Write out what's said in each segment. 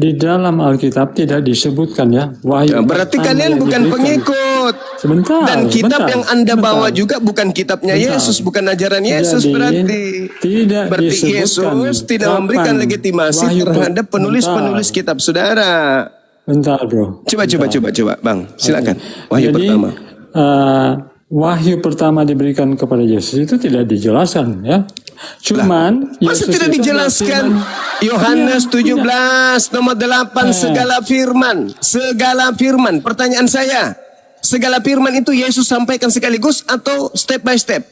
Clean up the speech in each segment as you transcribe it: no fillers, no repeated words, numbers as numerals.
Di dalam Alkitab tidak disebutkan ya. Wahyu Berarti pertama kalian yang bukan diberikan. pengikut. Sebentar. Dan kitab sebentar, yang Anda sebentar. bawa juga bukan kitabnya Sebentar. Yesus, bukan ajaran Yesus. Jadi, Berarti tidak berarti disebutkan Yesus tidak kapan memberikan legitimasi wahyu terhadap penulis-penulis bentar. kitab saudara. Bentar, bro. Coba, Bang. Silakan. Wahyu Jadi, pertama. wahyu pertama diberikan kepada Yesus itu tidak dijelaskan ya. Cuman Masa Yesus tidak itu dijelaskan? berfirman, Yohanes Iya, 17 nomor 8 segala firman. Segala firman. Pertanyaan saya, segala firman itu Yesus sampaikan sekaligus atau step by step?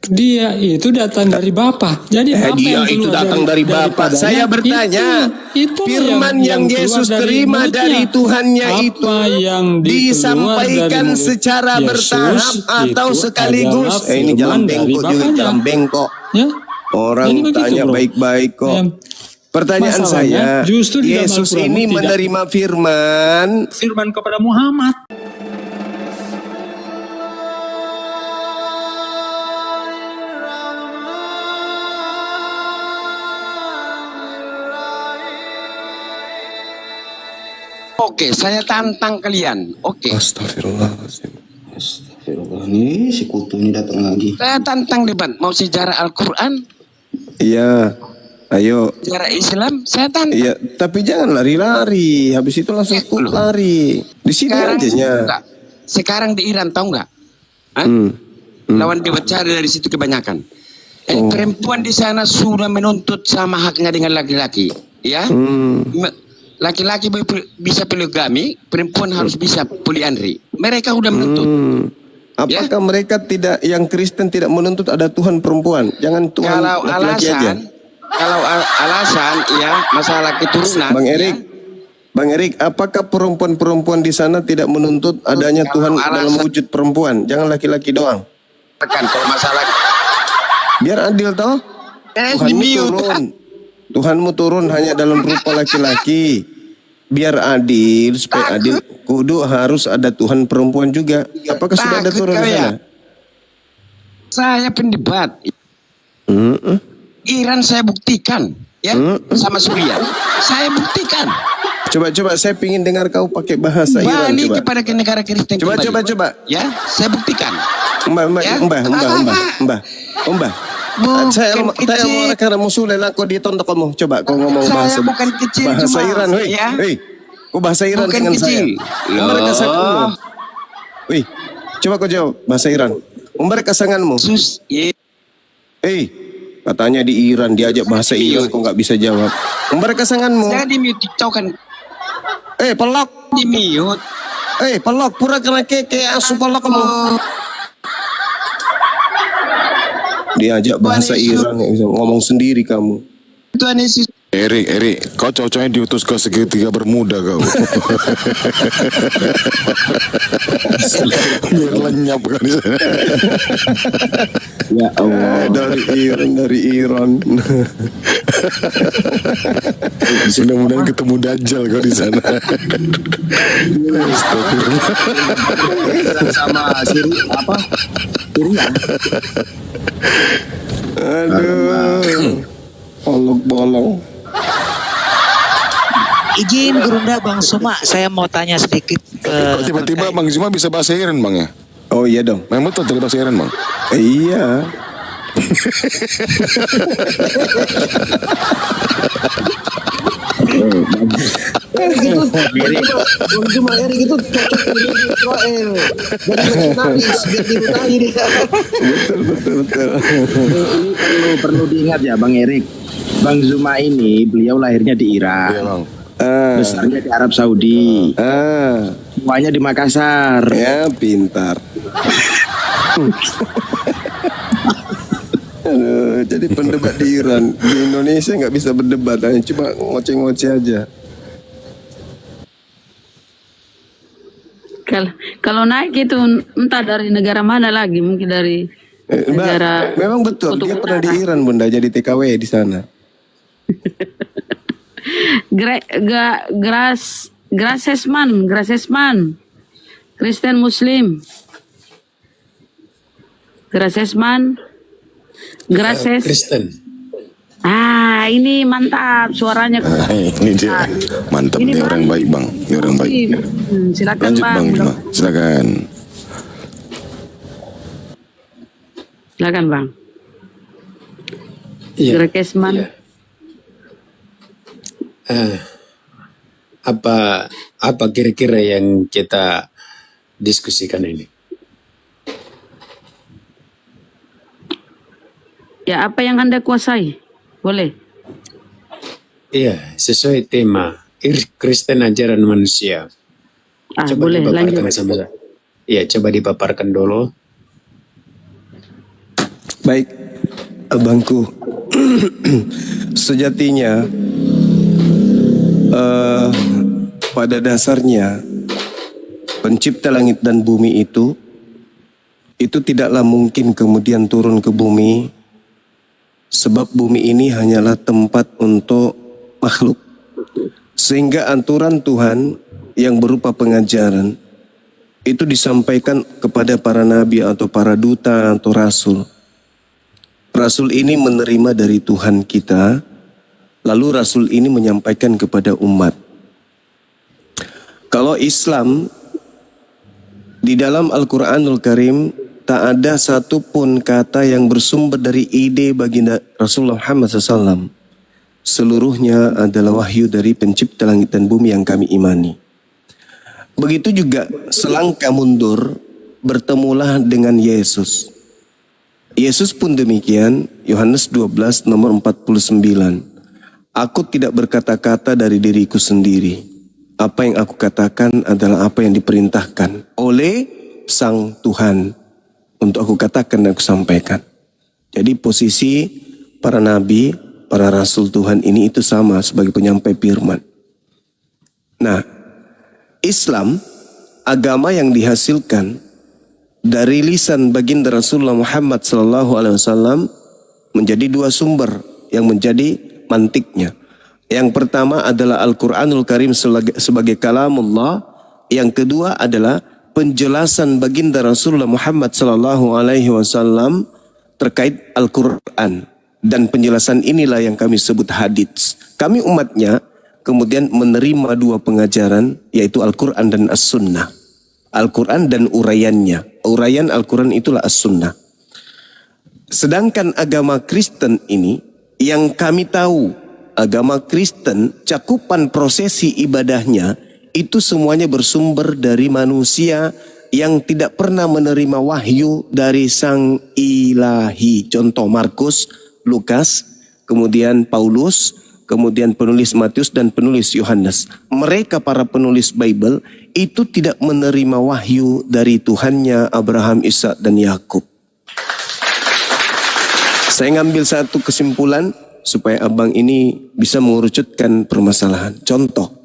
dia itu datang dari Bapa. Jadi Bapa Dia yang itu keluar datang dari Bapa. daripadanya. Saya bertanya, itu firman yang keluar Yesus dari terima mulutnya. dari Tuhannya Apa itu yang disampaikan dari mulut secara Yesus bertahap atau itu sekaligus? adalah Ini jalan firman bengkok dari juga, Bapanya. jalan bengkok. Ya? Orang Jadi begitu, tanya bro. baik-baik kok. Ya. Pertanyaan Masalahnya, saya, justru di dalam Yesus Al-Quran ini tidak. menerima firman Kepada Muhammad. Oke, saya tantang kalian. Oke, Astagfirullahaladzim. Astagfirullah, nih si kutu ini datang lagi. saya tantang debat. Mau sejarah Al-Quran, Iya, ayo. sejarah Islam, saya tantang. Iya, tapi jangan lari-lari. Habis itu langsung lari. Di sini Sekarang, aja nya. enggak. Sekarang di Iran, tahu nggak? Hah? Lawan debat cari dari situ kebanyakan. Perempuan di sana sudah menuntut sama haknya dengan laki-laki, ya. Laki-laki bisa poligami, perempuan harus bisa poliandri. Mereka sudah menuntut. Apakah mereka tidak, yang Kristen tidak menuntut ada Tuhan perempuan? Jangan Tuhan Kalau laki-laki aja. alasan, ya masalah keturunan. Bang Erik, apakah perempuan-perempuan di sana tidak menuntut adanya Kalau Tuhan dalam wujud perempuan? Jangan laki-laki doang. Kan kalau masalah Biar adil toh. Tuhanmu turun. Tuhanmu turun hanya dalam rupa laki-laki. Biar adil, supaya adil, kudu harus ada Tuhan perempuan juga. Apakah sudah ada turun di sana? Saya pendebat. Iran saya buktikan, ya, sama Suriah. Saya buktikan. Coba saya pingin dengar kau pakai bahasa Iran. Balik Coba. kepada ke negara Kristen. Coba. Ya, saya buktikan. Mbah. Saya mau karena musuh lah kau ditonton kamu. Coba kau ngomong Saya bahasa bukan kecil bahasa cuma, Iran, weh. ya. Kau bahasa Iran Bukan dengan kecil. saya. Umbar kasanganmu. Wih, coba kau jawab bahasa Iran. Umbar kasanganmu. Katanya di Iran diajak bahasa Iran kau nggak bisa jawab. Umbar kasanganmu. Saya di mute TikTok kan. Pelok. Di mute. Pelok pura kena keke asu pelok kamu. Diajak bahasa Iran ngomong sendiri kamu. Tuhan Yesus. Erik, kau cocoknya diutus ke segitiga Bermuda kau. Biar lenyap kan di sana. Ya Allah. Dari Iran. Mudah-mudahan ketemu Dajjal kau di sana. Sama Syria. Aduh. Bolong. Izin Gurunda Bang Suma, saya mau tanya sedikit ke Tiba-tiba Bang Zuma bisa bahasa Iran Bang ya? Oh iya dong. Memang betul dari bahasa Iran Bang? Iya. Cuma Erik itu cocok di Israel. Jadi nasionalis, biar dinikahi dia. Betul. Ini perlu diingat ya Bang Erik. Bang Zuma ini beliau lahirnya di Irak. Iya Bang. Besarnya di Arab Saudi. Semuanya di Makassar. Ya pintar. Aduh, jadi pendebat di Iran. Di Indonesia nggak bisa berdebat, hanya cuma ngoceh-ngoceh aja. Kalau naik itu entah dari negara mana lagi, mungkin dari negara. Memang betul dia pernah di Iran Bunda, jadi TKW di sana. Grasesman, Kristen Muslim, Grasesman, Grases, Ah, ini mantap suaranya. Ini dia. Mantap Ini nih orang Bang. baik bang. Ini orang baik. Silakan Lanjut Bang. bang Bima. Silakan. Silakan Bang. Iya. Grekesman. Iya. Eh, apa kira-kira yang kita diskusikan ini? Ya, apa yang Anda kuasai? Boleh. Iya, sesuai tema Kristen ajaran manusia. Ah, Coba boleh dipaparkan lanjut. sama. Iya, coba dipaparkan dulu. Baik, abangku. Sejatinya pada dasarnya pencipta langit dan bumi itu tidaklah mungkin kemudian turun ke bumi, sebab bumi ini hanyalah tempat untuk makhluk. Sehingga aturan Tuhan yang berupa pengajaran itu disampaikan kepada para nabi atau para duta atau rasul. Rasul ini menerima dari Tuhan kita, lalu rasul ini menyampaikan kepada umat. Kalau Islam, di dalam Al-Quranul Karim tak ada satupun kata yang bersumber dari ide baginda Rasulullah Muhammad SAW. Seluruhnya adalah wahyu dari pencipta langit dan bumi yang kami imani. Begitu juga selangkah mundur, bertemulah dengan Yesus. Yesus pun demikian, Yohanes 12 nomor 49. Aku tidak berkata-kata dari diriku sendiri. Apa yang aku katakan adalah apa yang diperintahkan oleh Sang Tuhan untuk aku katakan dan aku sampaikan. Jadi posisi para nabi, para rasul Tuhan ini itu sama sebagai penyampai firman. Nah, Islam, agama yang dihasilkan dari lisan baginda Rasulullah Muhammad SAW menjadi dua sumber yang menjadi mantiknya. Yang pertama adalah Al-Quranul Karim sebagai kalamullah. Yang kedua adalah penjelasan baginda Rasulullah Muhammad SAW terkait Al-Quran. Dan penjelasan inilah yang kami sebut hadits. Kami umatnya kemudian menerima dua pengajaran, yaitu Al-Quran dan As-Sunnah. Al-Quran dan uraiannya. Uraian Al-Quran itulah As-Sunnah. Sedangkan agama Kristen ini, yang kami tahu, agama Kristen cakupan prosesi ibadahnya itu semuanya bersumber dari manusia yang tidak pernah menerima wahyu dari Sang Ilahi. Contoh Markus, Lukas, kemudian Paulus, kemudian penulis Matius dan penulis Yohanes. Mereka para penulis Bible itu tidak menerima wahyu dari Tuhannya Abraham, Ishak dan Yakub. Saya ngambil satu kesimpulan supaya abang ini bisa mengerucutkan permasalahan. Contoh,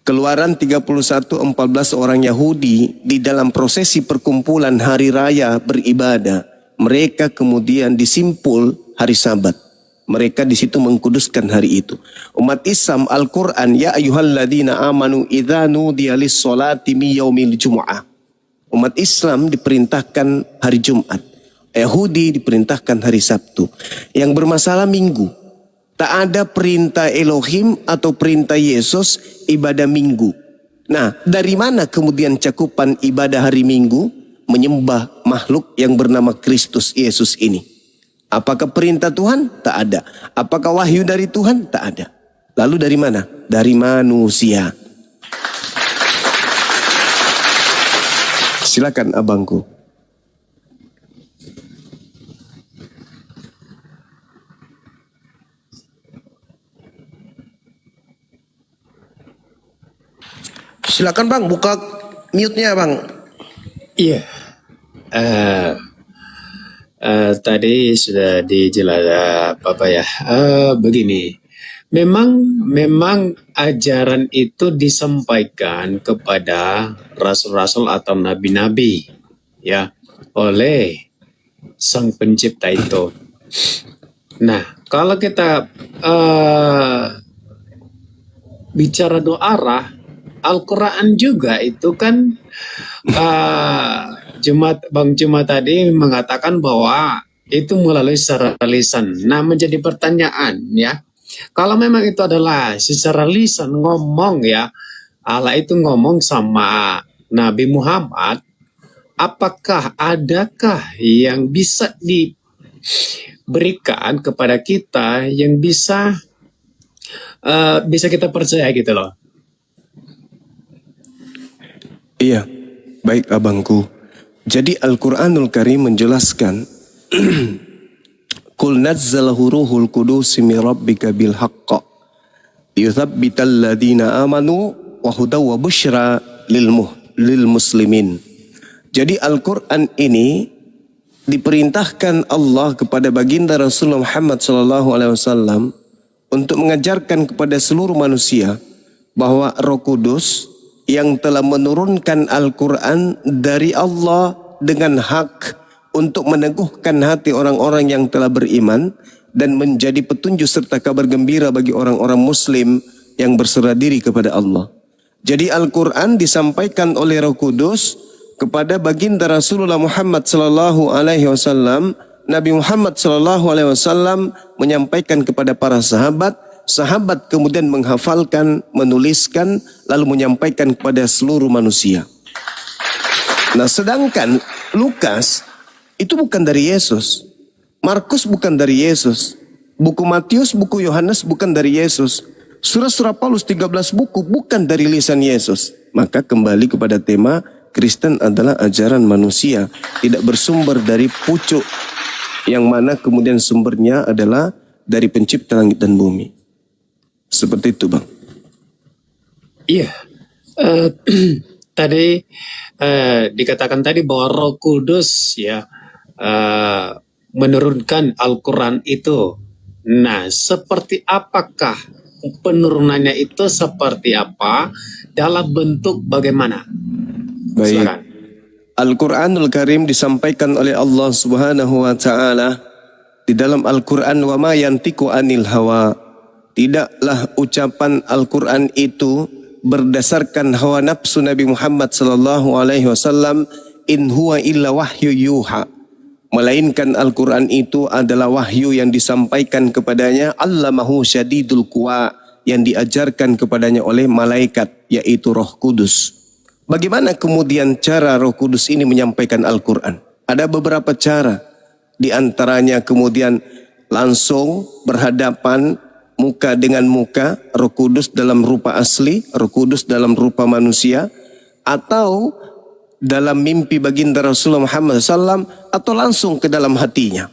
Keluaran 31:14 orang Yahudi di dalam prosesi perkumpulan hari raya beribadah, mereka kemudian disimpul hari Sabat. Mereka di situ mengkuduskan hari itu. Umat Islam Al-Quran, ya ayyuhalladzina amanu idza nudiya lis-sholati mi yaumil jumu'ah. Umat Islam diperintahkan hari Jumat. Yahudi diperintahkan hari Sabtu. Yang bermasalah Minggu. Tak ada perintah Elohim atau perintah Yesus ibadah Minggu. Nah, dari mana kemudian cakupan ibadah hari Minggu menyembah makhluk yang bernama Kristus Yesus ini? Apakah perintah Tuhan? Tak ada. Apakah wahyu dari Tuhan? Tak ada. Lalu dari mana? Dari manusia. Silakan abangku. Silakan bang, buka mute-nya bang. Iya. Tadi sudah dijelaskan begini. Memang ajaran itu disampaikan kepada rasul-rasul atau nabi-nabi ya oleh Sang Pencipta itu. Nah, kalau kita bicara dua arah, Al-Quran juga itu kan Bang Jumat tadi mengatakan bahwa itu melalui secara lisan. Nah, menjadi pertanyaan ya, kalau memang itu adalah secara lisan ngomong ya, Allah itu ngomong sama Nabi Muhammad, apakah adakah yang bisa diberikan kepada kita yang bisa kita percaya gitu loh? Iya, baik abangku. Jadi Al-Quranul Karim menjelaskan Qul nazzalahu ruhul qudus min rabbika bil haqq yuthabbital ladina amanu wa hudaw wa busyra lil muslimin. Jadi Al-Quran ini diperintahkan Allah kepada baginda Rasulullah Muhammad SAW untuk mengajarkan kepada seluruh manusia bahwa Roh Kudus yang telah menurunkan Al-Quran dari Allah dengan hak untuk meneguhkan hati orang-orang yang telah beriman dan menjadi petunjuk serta kabar gembira bagi orang-orang muslim yang berserah diri kepada Allah. Jadi Al-Quran disampaikan oleh Roh Kudus kepada baginda Rasulullah Muhammad sallallahu alaihi wasallam. Nabi Muhammad sallallahu alaihi wasallam menyampaikan kepada para sahabat, sahabat kemudian menghafalkan, menuliskan, lalu menyampaikan kepada seluruh manusia. Nah, sedangkan Lukas itu bukan dari Yesus, Markus bukan dari Yesus, buku Matius, buku Yohanes bukan dari Yesus, surah-surah Paulus 13 buku bukan dari lisan Yesus. Maka kembali kepada tema, Kristen adalah ajaran manusia, tidak bersumber dari pucuk yang mana kemudian sumbernya adalah dari pencipta langit dan bumi. Seperti itu, Bang. Iya. Tadi dikatakan tadi bahwa Roh Kudus ya menurunkan Al-Quran itu. Nah, seperti apakah penurunannya itu, seperti apa, dalam bentuk bagaimana? Baik. Silakan. Al-Quranul Karim disampaikan oleh Allah Subhanahu wa Ta'ala di dalam Al-Quran, wa ma yantiqu anil hawa. Tidaklah ucapan Al-Quran itu berdasarkan hawa nafsu Nabi Muhammad sallallahu alaihi wasallam, in huwa illa wahyu yuha. Melainkan Al-Quran itu adalah wahyu yang disampaikan kepadanya, allamahu syadidul quwa, yang diajarkan kepadanya oleh malaikat, yaitu Roh Kudus. Bagaimana kemudian cara Roh Kudus ini menyampaikan Al-Quran? Ada beberapa cara. Di antaranya kemudian langsung berhadapan muka dengan muka, Roh Kudus dalam rupa asli, Roh Kudus dalam rupa manusia, atau dalam mimpi baginda Rasulullah Muhammad SAW, atau langsung ke dalam hatinya.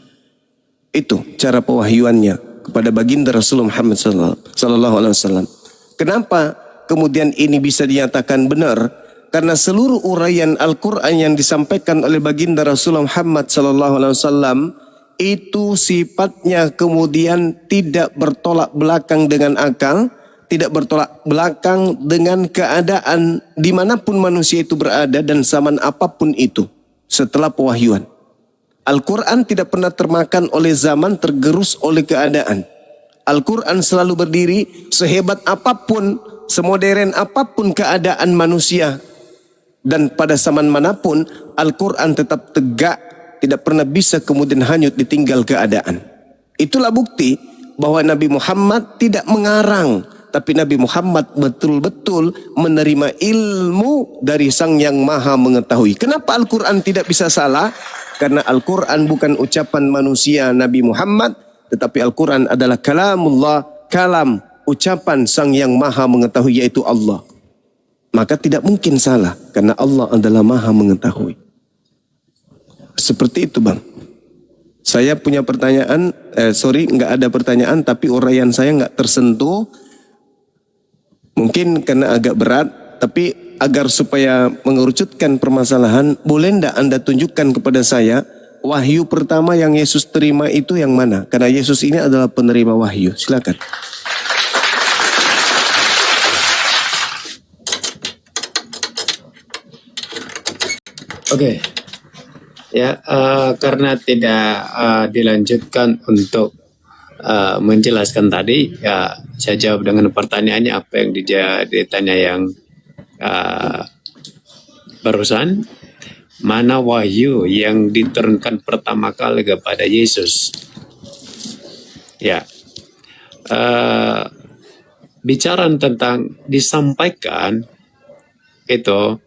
Itu cara pewahyuannya kepada baginda Rasulullah Muhammad SAW. Kenapa kemudian ini bisa dinyatakan benar? Karena seluruh uraian Al-Quran yang disampaikan oleh baginda Rasulullah Muhammad SAW itu sifatnya kemudian tidak bertolak belakang dengan akal, tidak bertolak belakang dengan keadaan dimanapun manusia itu berada dan zaman apapun itu setelah pewahyuan. Al-Quran tidak pernah termakan oleh zaman, tergerus oleh keadaan. Al-Quran selalu berdiri sehebat apapun, semodern apapun keadaan manusia. Dan pada zaman manapun Al-Quran tetap tegak, tidak pernah bisa kemudian hanyut ditinggal keadaan. Itulah bukti bahwa Nabi Muhammad tidak mengarang, tapi Nabi Muhammad betul-betul menerima ilmu dari Sang Yang Maha Mengetahui. Kenapa Al-Quran tidak bisa salah? Karena Al-Quran bukan ucapan manusia Nabi Muhammad, tetapi Al-Quran adalah kalamullah, kalam, ucapan Sang Yang Maha Mengetahui, yaitu Allah. Maka tidak mungkin salah, karena Allah adalah Maha Mengetahui. Seperti itu, Bang. Saya punya pertanyaan, nggak ada pertanyaan, tapi uraian saya nggak tersentuh. Mungkin karena agak berat, tapi agar supaya mengerucutkan permasalahan, boleh ndak Anda tunjukkan kepada saya wahyu pertama yang Yesus terima itu yang mana? Karena Yesus ini adalah penerima wahyu. Silakan. Oke. Ya, karena tidak dilanjutkan untuk menjelaskan tadi, ya saya jawab dengan pertanyaannya apa yang ditanya yang barusan. mana wahyu yang diturunkan pertama kali kepada Yesus. Ya, bicara tentang disampaikan itu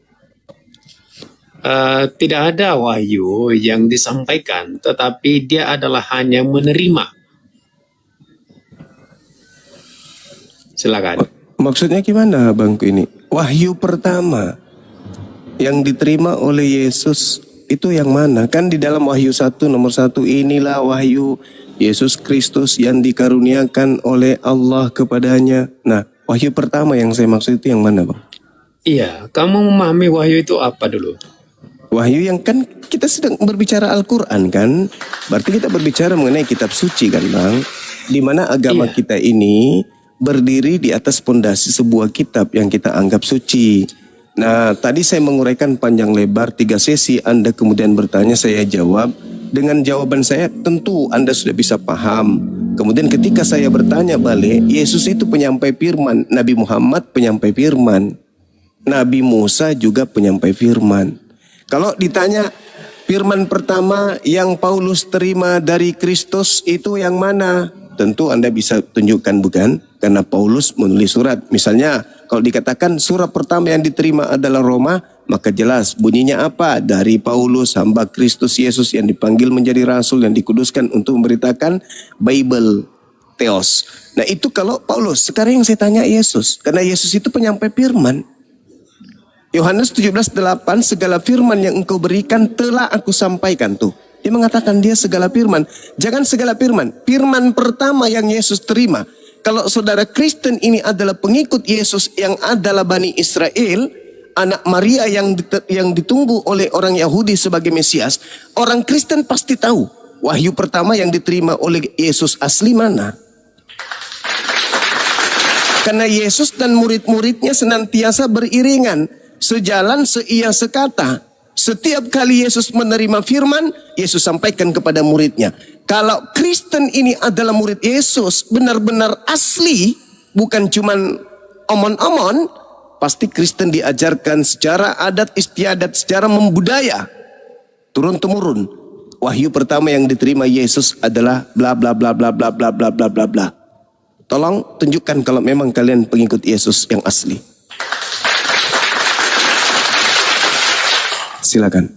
tidak ada wahyu yang disampaikan, tetapi dia adalah hanya menerima. Silakan. Maksudnya gimana bangku ini? Wahyu pertama yang diterima oleh Yesus itu yang mana? Kan di dalam Wahyu 1 nomor 1, inilah wahyu Yesus Kristus yang dikaruniakan oleh Allah kepadanya. Nah, wahyu pertama yang saya maksud itu yang mana, Bang? Iya, kamu memahami wahyu itu apa dulu? Wahyu yang kan kita sedang berbicara Al-Quran kan? Berarti kita berbicara mengenai kitab suci kan, Bang? Di mana agama kita ini berdiri di atas pondasi sebuah kitab yang kita anggap suci. Nah, tadi saya menguraikan panjang lebar 3 sesi, Anda kemudian bertanya, saya jawab. Dengan jawaban saya tentu Anda sudah bisa paham. Kemudian ketika saya bertanya balik, Yesus itu penyampai firman, Nabi Muhammad penyampai firman, Nabi Musa juga penyampai firman. Kalau ditanya firman pertama yang Paulus terima dari Kristus itu yang mana? Tentu Anda bisa tunjukkan, bukan? Karena Paulus menulis surat. Misalnya kalau dikatakan surat pertama yang diterima adalah Roma, maka jelas bunyinya apa? Dari Paulus, hamba Kristus Yesus yang dipanggil menjadi rasul, yang dikuduskan untuk memberitakan Bible, Theos. Nah itu kalau Paulus. Sekarang yang saya tanya Yesus, karena Yesus itu penyampai firman. Yohanes 17:8, segala firman yang engkau berikan telah aku sampaikan tuh. Dia mengatakan dia segala firman. Jangan segala firman. Firman pertama yang Yesus terima. Kalau saudara Kristen ini adalah pengikut Yesus yang adalah Bani Israel, anak Maria yang ditunggu oleh orang Yahudi sebagai Mesias, orang Kristen pasti tahu wahyu pertama yang diterima oleh Yesus asli mana. Karena Yesus dan murid-muridnya senantiasa beriringan, sejalan seia sekata. Setiap kali Yesus menerima firman, Yesus sampaikan kepada muridnya. Kalau Kristen ini adalah murid Yesus, benar-benar asli, bukan cuman omon-omon, pasti Kristen diajarkan secara adat istiadat, secara membudaya, turun-temurun. Wahyu pertama yang diterima Yesus adalah bla bla bla bla bla bla bla bla bla bla. Tolong tunjukkan kalau memang kalian pengikut Yesus yang asli. Silakan.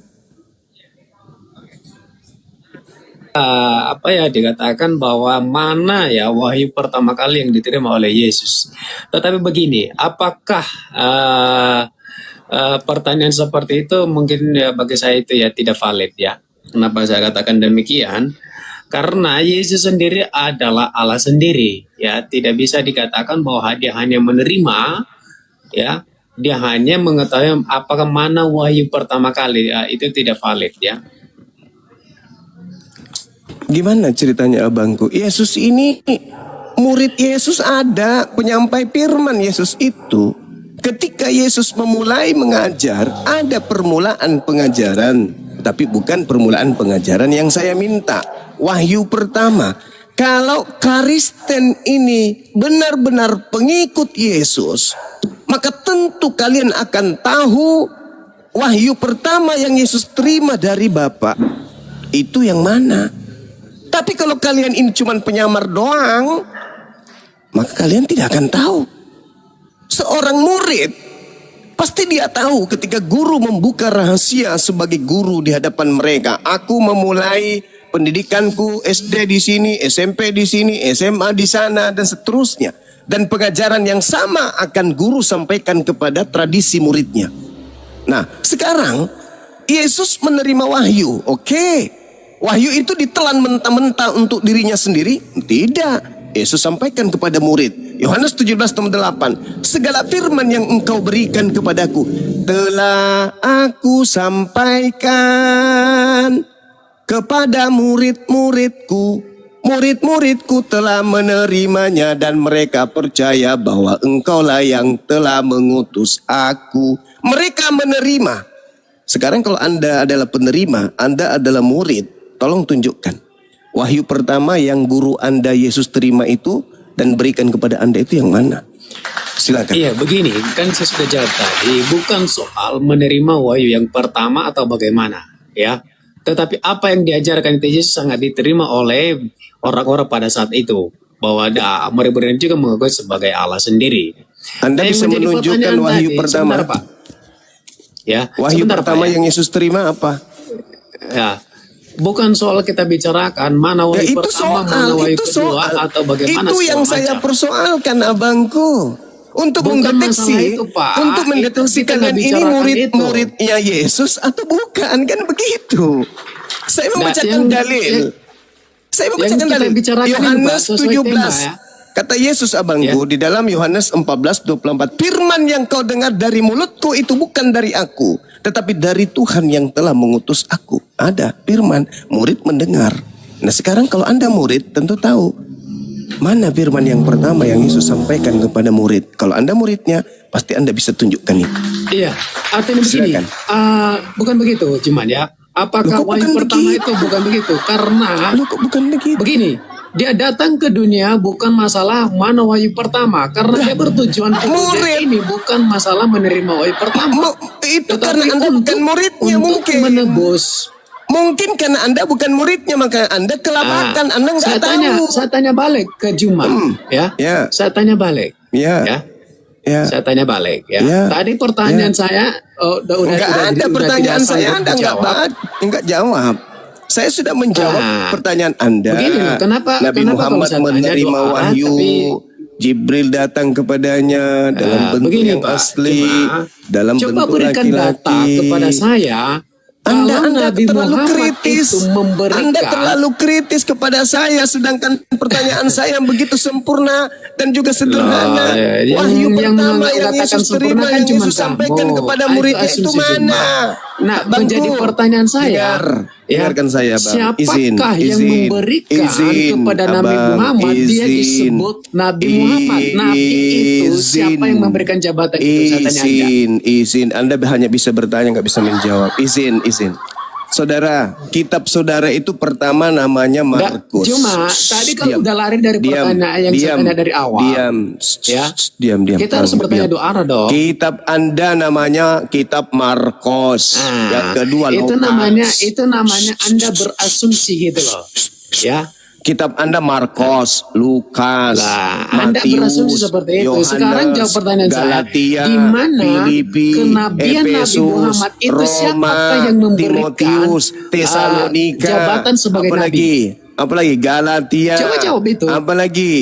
Apa ya dikatakan bahwa mana ya wahyu pertama kali yang diterima oleh Yesus. Tetapi begini, apakah pertanyaan seperti itu mungkin ya bagi saya itu ya tidak valid ya. Kenapa saya katakan demikian? Karena Yesus sendiri adalah Allah sendiri, ya tidak bisa dikatakan bahwa dia hanya menerima, ya. Dia hanya mengetahui apakah mana wahyu pertama kali, ya, itu tidak valid ya. Gimana ceritanya abangku? Yesus ini murid Yesus ada, penyampai firman Yesus itu. Ketika Yesus memulai mengajar, ada permulaan pengajaran. Tapi bukan permulaan pengajaran yang saya minta. Wahyu pertama. Kalau Kristen ini benar-benar pengikut Yesus, maka tentu kalian akan tahu wahyu pertama yang Yesus terima dari Bapa itu yang mana. Tapi kalau kalian ini cuma penyamar doang, maka kalian tidak akan tahu. Seorang murid pasti dia tahu ketika guru membuka rahasia sebagai guru di hadapan mereka. Aku memulai pendidikanku SD di sini, SMP di sini, SMA di sana dan seterusnya. Dan pengajaran yang sama akan guru sampaikan kepada tradisi muridnya. Nah, sekarang Yesus menerima wahyu. Oke. Wahyu itu ditelan mentah-mentah untuk dirinya sendiri? Tidak. Yesus sampaikan kepada murid. Yohanes 17:8. Segala firman yang engkau berikan kepadaku telah aku sampaikan kepada murid-muridku. Murid-muridku telah menerimanya dan mereka percaya bahwa engkaulah yang telah mengutus aku. Mereka menerima. Sekarang kalau Anda adalah penerima, Anda adalah murid, tolong tunjukkan. Wahyu pertama yang guru Anda Yesus terima itu dan berikan kepada Anda itu yang mana? Silakan. Iya, begini, kan saya sudah jawab tadi, bukan soal menerima wahyu yang pertama atau bagaimana, ya. Tetapi apa yang diajarkan itu Yesus sangat diterima oleh orang-orang pada saat itu, bahwa ada murid-murid juga mengakui sebagai Allah sendiri. Anda Nah, yang bisa menjadi menunjukkan pertanyaan wahyu tadi, pertama. sebentar, Pak. Ya, Wahyu sebentar, pertama Pak, ya. yang Yesus terima apa? Ya, bukan soal kita bicarakan mana Ya, wahyu itu pertama, soal, mana wahyu itu kedua, soal. atau bagaimana Itu yang segala saya macam. persoalkan, abangku. Untuk Bukan mendeteksi, masalah itu, Pak. untuk Itu mendeteksi kita kalian nggak ini bicarakan murid-muridnya Yesus atau bukan, kan begitu. Saya membacakan dalil. Saya membacakan kita dalil. bicarakan ini, Pak, Yohanes sesuai 17. tema, ya. Kata Yesus, abangku, di dalam Yohanes 14:24, firman yang kau dengar dari mulutku itu bukan dari aku, tetapi dari Tuhan yang telah mengutus aku. Ada firman, murid mendengar. Nah, sekarang kalau Anda murid, tentu tahu mana firman yang pertama yang Yesus sampaikan kepada murid. Kalau Anda muridnya, pasti Anda bisa tunjukkan itu. Iya, artinya begini, Silakan. bukan begitu, cuman ya. Apakah Loh, kok wahyu bukan pertama begitu? itu bukan begitu? Karena Loh, kok bukan begitu? begini, dia datang ke dunia bukan masalah mana wahyu pertama, karena dia bertujuan ke dunia murid. ini bukan masalah menerima wahyu pertama. Itu Tetapi karena Anda bukan muridnya untuk mungkin. menebus. Mungkin karena Anda bukan muridnya, maka Anda kelabakan, Anda nggak tahu. Saya tanya balik ke Juma, ya. Ya. Saya tanya balik, Ya. ya. Ya. Saya tanya balik, ya. Ya. Tadi pertanyaan saya Enggak ada pertanyaan tidak saya, sanggup Anda dijawab. enggak jawab. Saya sudah menjawab Ah. pertanyaan Anda. Begini loh, kenapa- Nabi kenapa kalau Muhammad saya tanya menerima doa, wahyu, tapi- Jibril datang kepadanya dalam bentuk begini, yang Pak, asli, Jemaah. dalam Coba bentuk berikan data laki-laki. kepada saya. Anda Kalau Nabi terlalu Muhammad kritis. itu memberikan, Anda terlalu kritis kepada saya, sedangkan pertanyaan saya yang begitu sempurna dan juga sederhana. Loh, yang- Wahyu yang pertama yang mengatakan Yesus sempurna terima, kan yang cuma Yesus sampaikan kamu. kepada Itu muridnya itu asumsi mana? Jemaah. Nah, Bangku, menjadi pertanyaan saya, dengarkan saya, Bang. siapakah yang memberikan kepada Nabi Muhammad? Dia disebut Nabi Muhammad. Nabi itu siapa yang memberikan jabatan itu? Saya tanya Anda. Izin. Anda hanya bisa bertanya, nggak bisa menjawab. Izin. Saudara, kitab saudara itu pertama namanya Nggak, Markus. cuma tadi kalau udah lari dari pertanyaan yang saya tanya dari awal. Diam. Kita harus bertanya doa dong. Kitab Anda namanya kitab Markus. Yang kedua itu Lukas. namanya Anda berasumsi gitu loh. Ya. Kitab Anda Markus, Lukas, Lah, Anda Matius, berasumsi seperti itu. Yohanes, Sekarang jawab pertanyaan Galatia, saya. Di mana Filipi, kenabian Nabi Efesus, Muhammad itu siapakah Roma, yang memberikan Timotius, Tesalonika, jabatan sebagai Nabi? Apalagi Galatia. Coba jawab itu. Apalagi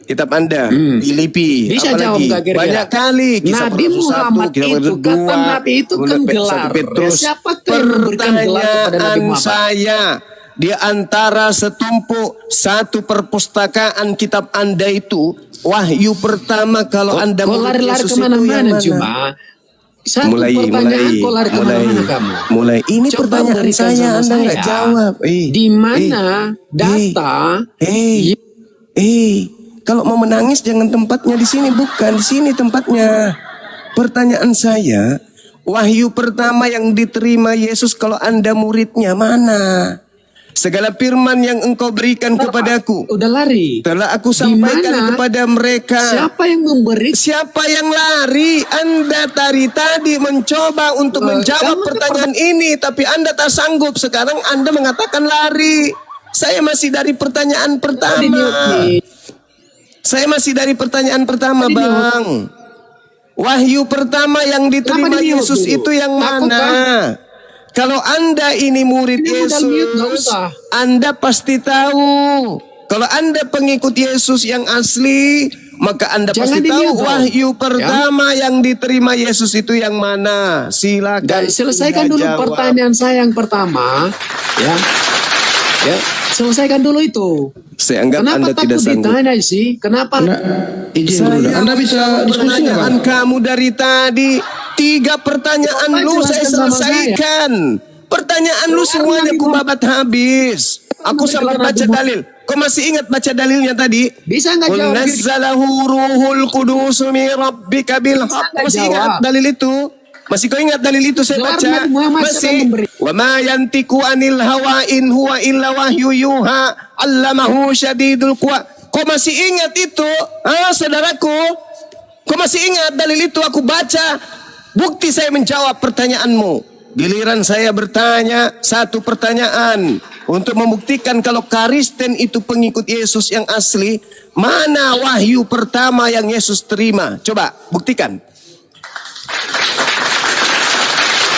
kitab Anda, Filipi. Bisa apalagi? jawab nggak kira-kira? Banyak kali. Kisah Nabi Rasul Muhammad 1, Kisah itu, Rasul kata 2, Nabi itu kan kemudian gelar. 1 Petrus. Siapakah yang memberikan gelar kepada Nabi Pertanyaan Muhammad? saya, di antara setumpuk satu perpustakaan kitab Anda itu, wahyu pertama kalau Anda Kok murid lari-lari Yesus itu kemana-mana yang cuma? Satu pertanyaan kok lari kemana-mana kamu? mulai. Ini Coba pertanyaan berikan saya, sama Anda nggak saya. jawab. Di mana data? Kalau mau menangis jangan tempatnya di sini, bukan di sini tempatnya. Pertanyaan saya, wahyu pertama yang diterima Yesus kalau Anda muridnya mana? Segala firman yang engkau berikan kepadaku Udah lari. telah aku Di sampaikan mana? kepada mereka. Siapa yang memberi? Siapa yang lari? Anda tadi mencoba untuk menjawab kamu pertanyaan ini, tapi Anda tak sanggup. Sekarang Anda mengatakan lari. Saya masih dari pertanyaan pertama. Saya masih dari pertanyaan pertama, Bang. Wahyu pertama yang diterima Kenapa di-mute Yesus dulu? itu yang Takut, mana? Kalau Anda ini murid Ini modal mute, nggak Yesus, usah. Anda pasti tahu. Kalau Anda pengikut Yesus yang asli, maka Anda Jangan pasti tahu di-mute dong. wahyu pertama yang diterima Yesus itu yang mana. Silakan. Selesaikan dulu jawab. pertanyaan saya yang pertama, ya. Ya, selesaikan dulu itu. Saya anggap Kenapa Anda takut tidak sanggup. ditanya sih? Kenapa? Anda bisa pertanyaan kamu dari tadi. 3 pertanyaan Coba lu saya jelaskan sama selesaikan. Pertanyaan lu semuanya ku babat habis. Aku sampai baca dalil. Kau masih ingat baca dalilnya tadi? Bisa nggak Qul jawab? nazzalahu ruhul qudus min rabbika bil haqq. nggak Masih jawab? ingat dalil itu? Masih kau ingat dalil itu saya Gelar baca? Nabi Muhammad siapa yang Masih. memberi? Wa ma yantiku anil hawa in huwa illa wahyu yuha 'allamahu syadidul quwa. Kau masih ingat itu? Saudaraku? Kau masih ingat dalil itu aku baca, bukti saya menjawab pertanyaanmu. Giliran saya bertanya satu pertanyaan untuk membuktikan kalau Kristen itu pengikut Yesus yang asli. Mana wahyu pertama yang Yesus terima? Coba buktikan.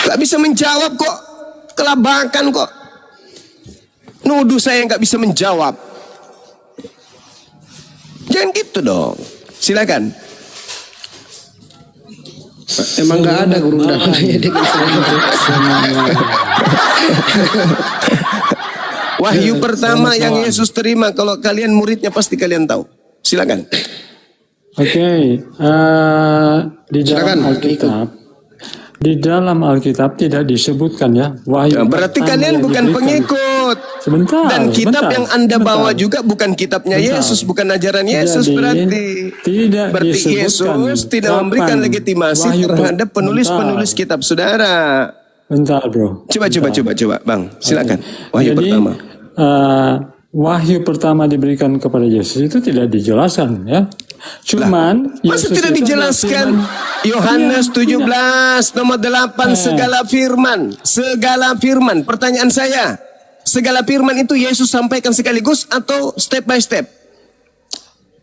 Gak bisa menjawab kok. Kelabakan kok. Nuduh saya nggak bisa menjawab. Jangan gitu dong. Silakan. Emang nggak ada guru undangannya di Wahyu pertama yang Yesus terima, kalau kalian muridnya pasti kalian tahu. Silakan. Oke, di dalam Silakan, Alkitab, di dalam Alkitab tidak disebutkan ya wahyu. Nah, berarti pertama kalian yang bukan diberikan. pengikut. Sebentar. Dan kitab sebentar, yang Anda sebentar. bawa juga bukan kitabnya Sebentar. Yesus, bukan ajaran Yesus. Jadi, Berarti tidak berarti disebutkan Yesus tidak kapan memberikan legitimasi wahyu terhadap penulis-penulis bentar. kitab saudara. Bentar, bro. Coba, Bang. Silakan. Wahyu Jadi, pertama. Wahyu pertama diberikan kepada Yesus itu tidak dijelaskan ya. Cuman Masa Yesus tidak itu dijelaskan? firman- Yohanes Iya, 17 nomor 8 segala firman. Segala firman. Pertanyaan saya, segala firman itu Yesus sampaikan sekaligus atau step by step?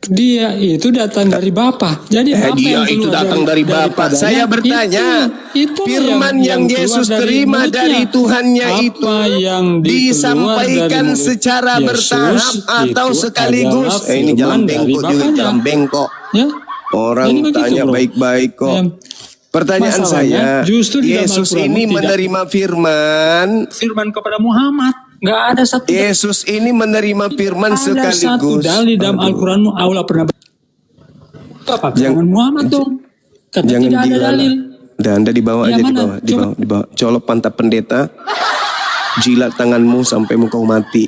Dia itu datang dari Bapa. Jadi Bapa Dia yang itu keluar datang dari Bapa. daripadanya. Saya bertanya, Itu firman yang keluar Yesus dari terima mulutnya. dari Tuhannya Apa itu yang disampaikan dari mulut secara Yesus bertahap atau itu sekaligus? adalah Ini jalan firman dari bengkok juga, Bapanya. jalan bengkok. Ya. Orang Jadi begitu, tanya bro. baik-baik kok. Ya. Pertanyaan Masalahnya, saya, justru di dalam Yesus Al-Quran ini tidak- menerima firman. Firman kepada Muhammad. Nggak ada satu. Yesus ini menerima firman ada satu sekaligus. dalil dalam Al-Quran Allah pernah apa? Jangan- Jangan Muhammad dong. Kata Jangan tidak ada dilalah. dalil. Dan Anda dibawa Ya, aja, mana? dibawa. Colok pantat pendeta, jilat tanganmu sampai engkau mati.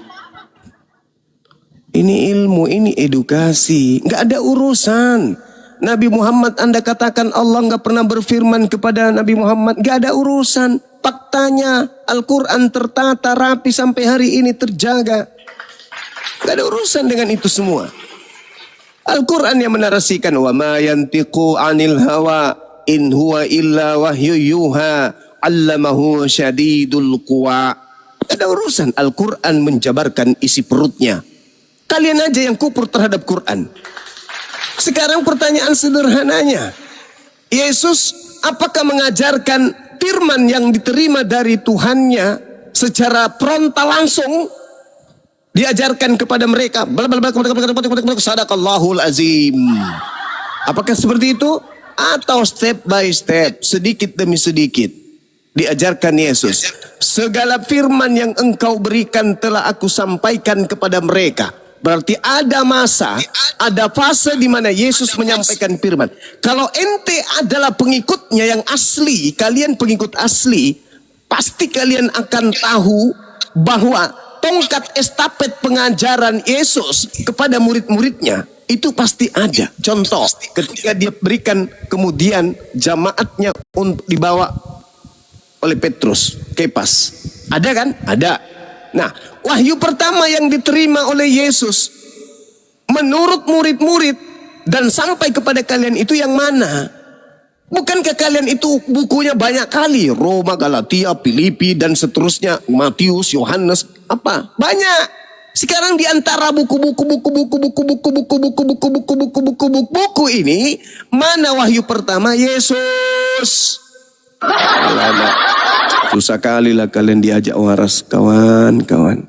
Ini ilmu, ini edukasi. Nggak ada urusan. Nabi Muhammad Anda katakan Allah nggak pernah berfirman kepada Nabi Muhammad. Nggak ada urusan. Faktanya Al-Quran tertata rapi sampai hari ini terjaga. Nggak ada urusan dengan itu semua. Al-Quran yang menarasikan wa ma yantiqu anil hawa in huwa illa wahyu yuha allamahu syadidul quwa. Ada urusan Al-Quran menjabarkan isi perutnya. Kalian aja yang kufur terhadap Quran. Sekarang pertanyaan sederhananya, Yesus apakah mengajarkan firman yang diterima dari Tuhannya secara frontal langsung diajarkan kepada mereka? Sadaqallahul azim. Apakah seperti itu? Atau step by step, sedikit demi sedikit diajarkan Yesus. Segala firman yang engkau berikan telah aku sampaikan kepada mereka. Berarti ada masa, ada fase di mana Yesus menyampaikan firman. Kalau ente adalah pengikutnya yang asli, kalian pengikut asli, pasti kalian akan tahu bahwa tongkat estafet pengajaran Yesus kepada murid-muridnya itu pasti ada. Contoh, ketika dia berikan kemudian jamaatnya untuk dibawa oleh Petrus, Kepas. Ada kan? Ada. Nah, wahyu pertama yang diterima oleh Yesus menurut murid-murid dan sampai kepada kalian itu yang mana? Bukankah kalian itu bukunya banyak kali? Roma, Galatia, Filipi dan seterusnya, Matius, Yohanes, apa? Banyak. Sekarang di antara buku ini, mana wahyu pertama? Yesus. Alamak. Susah kali lah kalian diajak waras, kawan-kawan.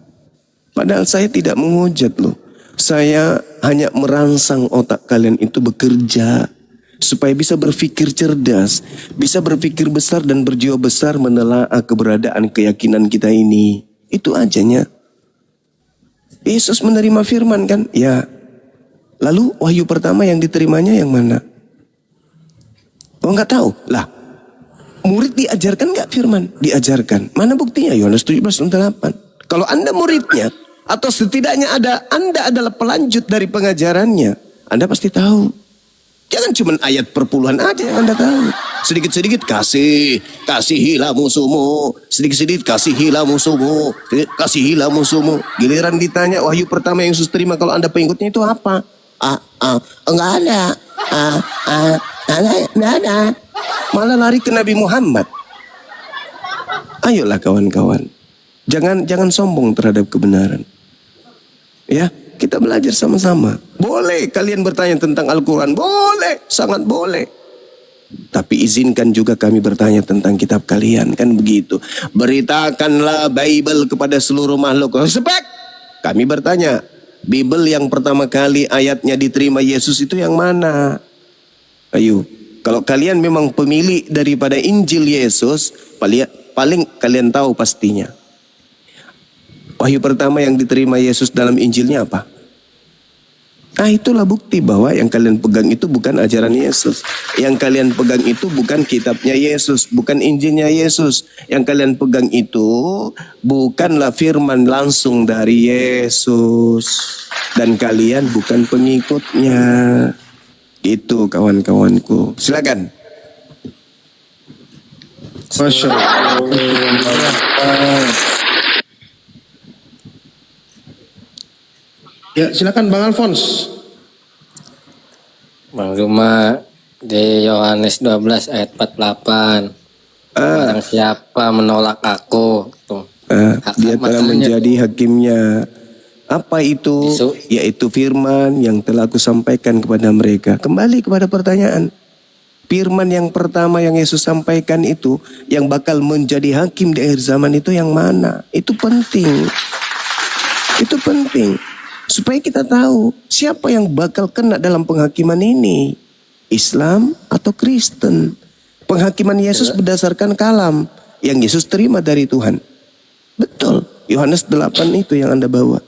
Padahal saya tidak menghujat loh. Saya hanya merangsang otak kalian itu bekerja. Supaya bisa berpikir cerdas. Bisa berpikir besar dan berjiwa besar menelaah keberadaan keyakinan kita ini. Itu ajanya. Yesus menerima firman kan? Ya. Lalu wahyu pertama yang diterimanya yang mana? Oh nggak tahu? Lah. Murid diajarkan nggak firman? Diajarkan. Mana buktinya? Yohanes 17:8. Kalau Anda muridnya, atau setidaknya Anda adalah pelanjut dari pengajarannya, Anda pasti tahu. Jangan cuma ayat perpuluhan aja yang Anda tahu. Sedikit-sedikit kasihilah musuhmu. Sedikit-sedikit kasihilah musuhmu. Kasihilah musuhmu. Giliran ditanya wahyu pertama yang Yesus terima kalau Anda pengikutnya itu apa? Enggak ada. ada. Malah lari ke Nabi Muhammad. Ayolah kawan-kawan, jangan sombong terhadap kebenaran. Ya, kita belajar sama-sama. Boleh kalian bertanya tentang Al-Quran, boleh, sangat boleh. Tapi izinkan juga kami bertanya tentang kitab kalian, kan begitu. Beritakanlah Bible kepada seluruh makhluk. Respect. Kami bertanya, Bible yang pertama kali ayatnya diterima Yesus itu yang mana? Ayo, kalau kalian memang pemilik daripada Injil Yesus, paling kalian tahu pastinya. Wahyu pertama yang diterima Yesus dalam Injilnya apa? Nah, itulah bukti bahwa yang kalian pegang itu bukan ajaran Yesus. Yang kalian pegang itu bukan kitabnya Yesus, bukan Injilnya Yesus. Yang kalian pegang itu bukanlah firman langsung dari Yesus. Dan kalian bukan pengikutnya. Itu kawan-kawanku. Silakan. Masya Allah. Ya, silakan Bang Alphonse. Bang Zuma di Yohanes 12 ayat 48. Barang siapa menolak aku, tuh. Dia telah menjadi hakimnya. Apa itu? Yaitu firman yang telah aku sampaikan kepada mereka. Kembali kepada pertanyaan. Firman yang pertama yang Yesus sampaikan itu, yang bakal menjadi hakim di akhir zaman itu yang mana? Itu penting. Itu penting. Supaya kita tahu siapa yang bakal kena dalam penghakiman ini. Islam atau Kristen. Penghakiman Yesus berdasarkan kalam yang Yesus terima dari Tuhan. Betul. Yohanes 8 itu yang Anda bawa.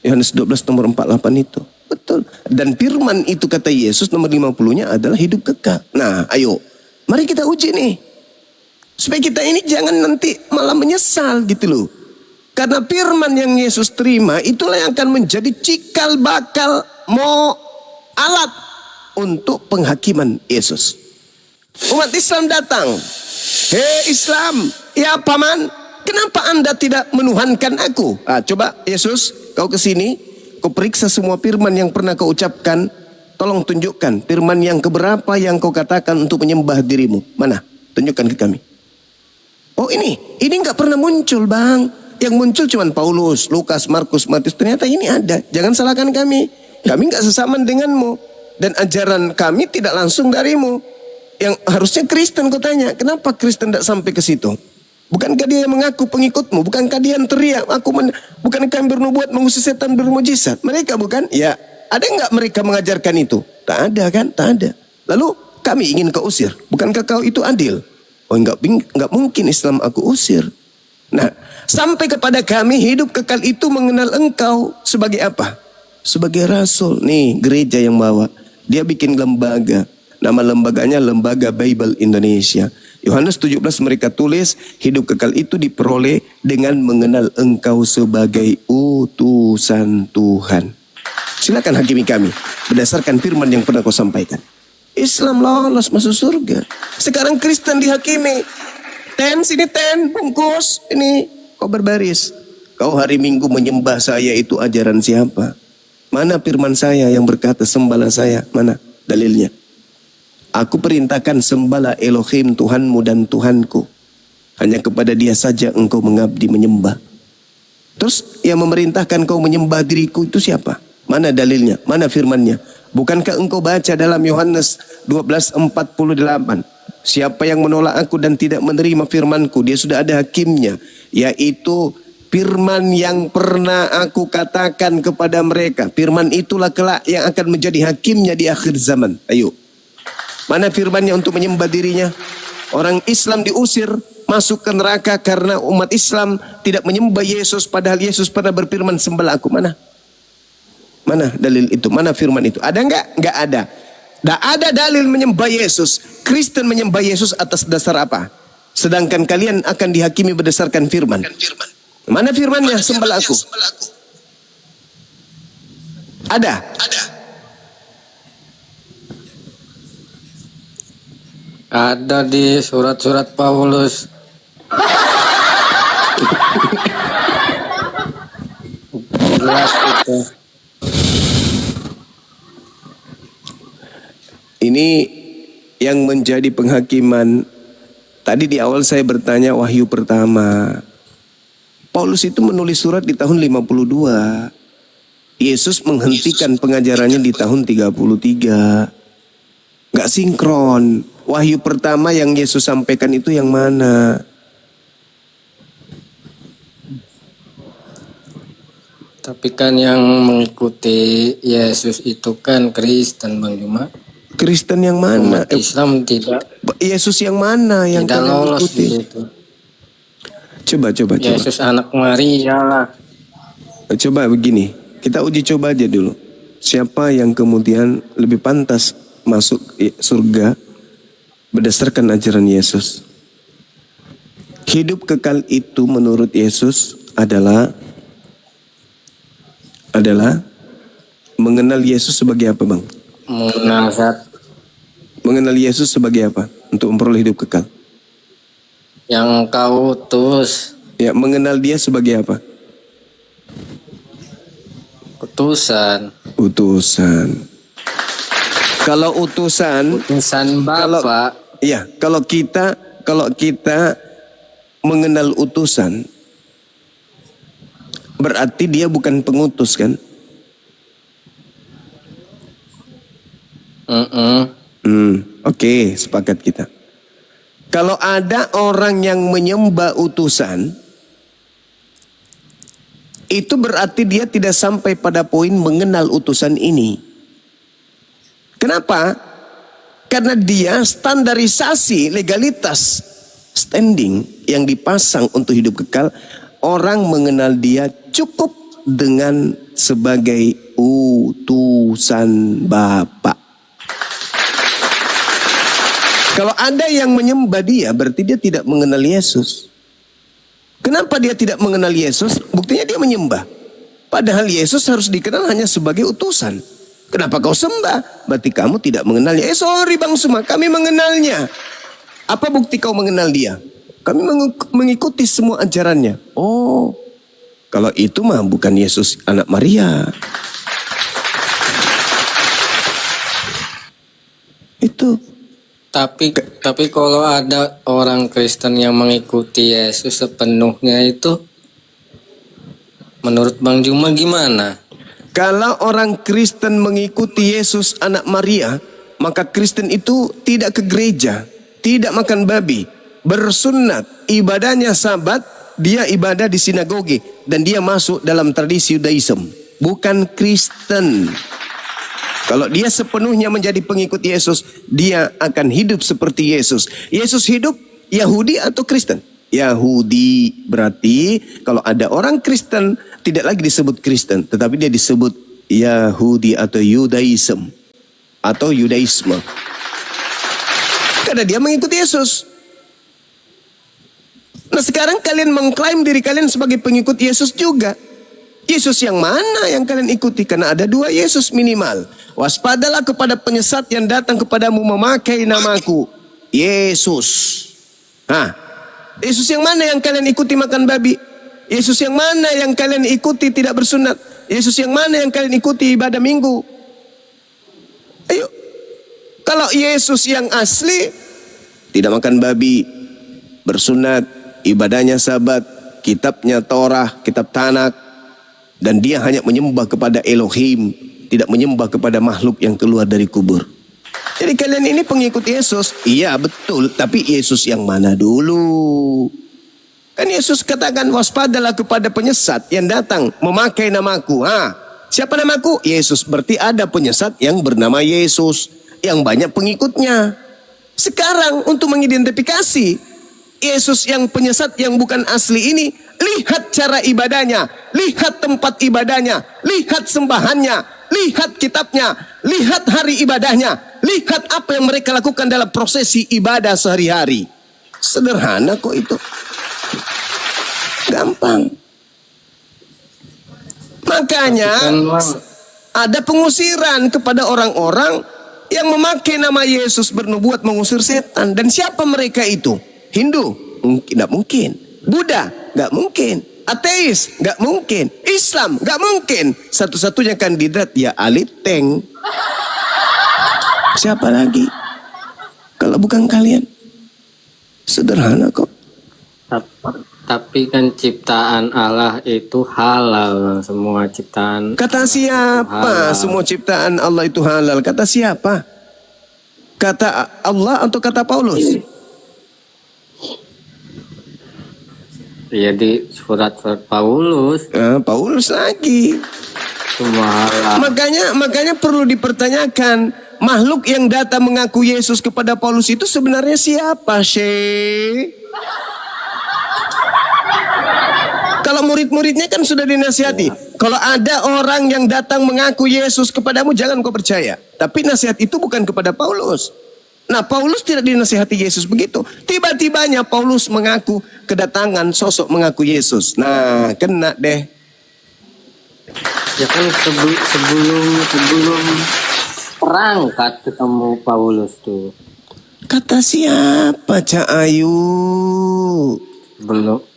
Yohanes 12 nomor 48 itu. Betul. Dan firman itu kata Yesus nomor 50-nya adalah hidup kekal. Nah, ayo. Mari kita uji nih. Supaya kita ini jangan nanti malah menyesal gitu loh. Karena firman yang Yesus terima itulah yang akan menjadi cikal bakal alat untuk penghakiman Yesus. Umat Islam datang. Hei Islam, ya paman, kenapa Anda tidak menuhankan aku? Coba Yesus, kau kesini, kau periksa semua firman yang pernah kau ucapkan. Tolong tunjukkan firman yang keberapa yang kau katakan untuk menyembah dirimu. Mana? Tunjukkan ke kami. Oh ini nggak pernah muncul bang. Yang muncul cuma Paulus, Lukas, Markus, Matius. Ternyata ini ada. Jangan salahkan kami. Kami nggak sesaman denganmu. Dan ajaran kami tidak langsung darimu. Yang harusnya Kristen kau tanya. Kenapa Kristen tidak sampai ke situ? Bukankah dia yang mengaku pengikutmu? Bukankah dia yang teriak? Bukankah yang bernubuat mengusir setan bermujizat? Mereka bukan? Ya. Ada nggak mereka mengajarkan itu? Tak ada kan? Tak ada. Lalu kami ingin kau usir. Bukankah kau itu adil? Oh nggak mungkin Islam aku usir. Nah, sampai kepada kami hidup kekal itu mengenal engkau sebagai apa? Sebagai rasul. Nih gereja yang bawa. Dia bikin lembaga. Nama lembaganya Lembaga Bible Indonesia. Yohanes 17 mereka tulis hidup kekal itu diperoleh dengan mengenal engkau sebagai utusan Tuhan. Silakan hakimi kami berdasarkan firman yang pernah kau sampaikan. Islam lolos masuk surga. Sekarang Kristen dihakimi. Sini bungkus. Ini kau berbaris. Kau hari Minggu menyembah saya itu ajaran siapa? Mana firman saya yang berkata sembahlah saya? Mana dalilnya? Aku perintahkan sembahlah Elohim Tuhanmu dan Tuhanku. Hanya kepada dia saja engkau mengabdi menyembah. Terus yang memerintahkan kau menyembah diriku itu siapa? Mana dalilnya? Mana firmannya? Bukankah engkau baca dalam Yohanes 12:48? Siapa yang menolak aku dan tidak menerima firmanku, dia sudah ada hakimnya. Yaitu firman yang pernah aku katakan kepada mereka. Firman itulah kelak yang akan menjadi hakimnya di akhir zaman. Ayo. Mana firmannya untuk menyembah dirinya? Orang Islam diusir masuk ke neraka karena umat Islam tidak menyembah Yesus. Padahal Yesus pernah berfirman sembahlah aku. Mana? Mana dalil itu? Mana firman itu? Ada enggak? Enggak ada. Tidak ada dalil menyembah Yesus. Kristen menyembah Yesus atas dasar apa? Sedangkan kalian akan dihakimi berdasarkan firman. Mana firmannya? Sembahlah aku. Ada? Ada di surat-surat Paulus. Jelas itu. Ini yang menjadi penghakiman. Tadi di awal saya bertanya wahyu pertama. Paulus itu menulis surat di tahun 52. Yesus menghentikan pengajarannya di tahun 33. Gak sinkron. Wahyu pertama yang Yesus sampaikan itu yang mana? Tapi kan yang mengikuti Yesus itu kan Kristen, Bang Juma. Kristen yang mana? Umat Islam tidak Yesus yang mana yang tidak kalian lolos ikuti? di situ. Coba. Yesus anak Maria lah. Coba begini, kita uji coba aja dulu. Siapa yang kemudian lebih pantas masuk surga berdasarkan ajaran Yesus? Hidup kekal itu menurut Yesus adalah mengenal Yesus sebagai apa, Bang? Mengenal Yesus sebagai apa untuk memperoleh hidup kekal? Yang kau utus. Ya, mengenal dia sebagai apa? Utusan. Kalau utusan Bapak. Kalau kita mengenal utusan, berarti dia bukan pengutus kan? Oke, sepakat kita. Kalau ada orang yang menyembah utusan, itu berarti dia tidak sampai pada poin mengenal utusan ini. Kenapa? Karena dia standarisasi legalitas standing yang dipasang untuk hidup kekal, orang mengenal dia cukup dengan sebagai utusan Bapa. Kalau ada yang menyembah dia, berarti dia tidak mengenal Yesus. Kenapa dia tidak mengenal Yesus? Buktinya dia menyembah. Padahal Yesus harus dikenal hanya sebagai utusan. Kenapa kau sembah? Berarti kamu tidak mengenalnya. Sorry Bang Suma, kami mengenalnya. Apa bukti kau mengenal dia? Kami mengikuti semua ajarannya. Oh, kalau itu mah bukan Yesus anak Maria. Itu. Tapi kalau ada orang Kristen yang mengikuti Yesus sepenuhnya itu, menurut Bang Juma gimana? Kalau orang Kristen mengikuti Yesus anak Maria, maka Kristen itu tidak ke gereja, tidak makan babi, bersunat, ibadahnya Sabat, dia ibadah di sinagoge, dan dia masuk dalam tradisi Yudaism. Bukan Kristen. Kalau dia sepenuhnya menjadi pengikut Yesus, dia akan hidup seperti Yesus. Yesus hidup Yahudi atau Kristen? Yahudi. Berarti kalau ada orang Kristen, tidak lagi disebut Kristen, tetapi dia disebut Yahudi atau Yudaism atau Yudaisme. Karena dia mengikuti Yesus. Nah sekarang kalian mengklaim diri kalian sebagai pengikut Yesus juga. Yesus yang mana yang kalian ikuti? Karena ada dua Yesus minimal. Waspadalah kepada penyesat yang datang kepadamu memakai namaku. Yesus. Yesus yang mana yang kalian ikuti makan babi? Yesus yang mana yang kalian ikuti tidak bersunat? Yesus yang mana yang kalian ikuti ibadah minggu? Ayo. Kalau Yesus yang asli, tidak makan babi, bersunat, ibadahnya Sabat, kitabnya Torah, kitab Tanak, dan dia hanya menyembah kepada Elohim, tidak menyembah kepada makhluk yang keluar dari kubur. Jadi kalian ini pengikut Yesus. Iya betul, tapi Yesus yang mana dulu? Kan Yesus katakan waspadalah kepada penyesat yang datang memakai namaku. Siapa namaku? Yesus. Berarti ada penyesat yang bernama Yesus, yang banyak pengikutnya. Sekarang untuk mengidentifikasi Yesus yang penyesat yang bukan asli ini, lihat cara ibadahnya, lihat tempat ibadahnya, lihat sembahannya, lihat kitabnya, lihat hari ibadahnya, lihat apa yang mereka lakukan dalam prosesi ibadah sehari-hari. Sederhana kok itu. Gampang. Makanya ada pengusiran kepada orang-orang yang memakai nama Yesus bernubuat mengusir setan. Dan siapa mereka itu? Hindu? Tidak mungkin. Buddha? Nggak mungkin. Ateis? Nggak mungkin. Islam? Nggak mungkin. Satu-satunya kandidat ya Ali Teng. Siapa lagi? Kalau bukan kalian. Sederhana kok. Tapi kan ciptaan Allah itu halal, semua ciptaan. Kata siapa semua ciptaan Allah itu halal? Kata siapa? Kata Allah atau kata Paulus? Ya di surat-surat Paulus. Paulus lagi. Semua halal. Makanya perlu dipertanyakan, makhluk yang datang mengaku Yesus kepada Paulus itu sebenarnya siapa, Syekh? Kalau murid-muridnya kan sudah dinasihati. Kalau ada orang yang datang mengaku Yesus kepadamu, jangan kau percaya. Tapi nasihat itu bukan kepada Paulus. Nah, Paulus tidak dinasihati Yesus begitu. Tiba-tibanya Paulus mengaku kedatangan sosok mengaku Yesus. Nah, kena deh. Ya kan sebelum perangkat ketemu Paulus tuh. Kata siapa, Cak Ayu?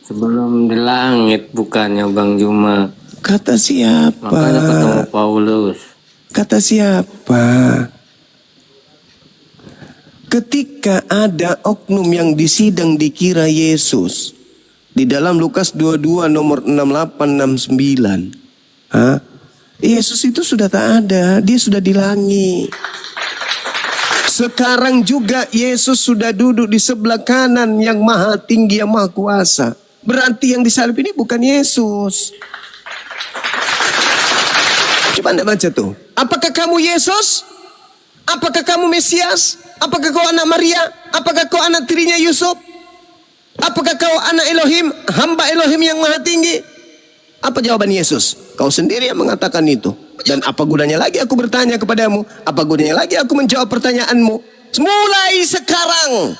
Sebelum di langit bukannya Bang Juma. Kata siapa? Makanya ketemu Paulus. Kata siapa? Ketika ada oknum yang disidang dikira Yesus. Di dalam Lukas 22 nomor 6869. Yesus itu sudah tak ada. Dia sudah di langit. Sekarang juga Yesus sudah duduk di sebelah kanan yang maha tinggi, yang maha kuasa. Berarti yang disalib ini bukan Yesus. Coba anda baca tuh. Apakah kamu Yesus? Apakah kamu Mesias? Apakah kau anak Maria? Apakah kau anak tirinya Yusuf? Apakah kau anak Elohim? Hamba Elohim yang maha tinggi? Apa jawaban Yesus? Kau sendiri yang mengatakan itu. Dan apa gunanya lagi aku bertanya kepadamu? Apa gunanya lagi aku menjawab pertanyaanmu? Mulai sekarang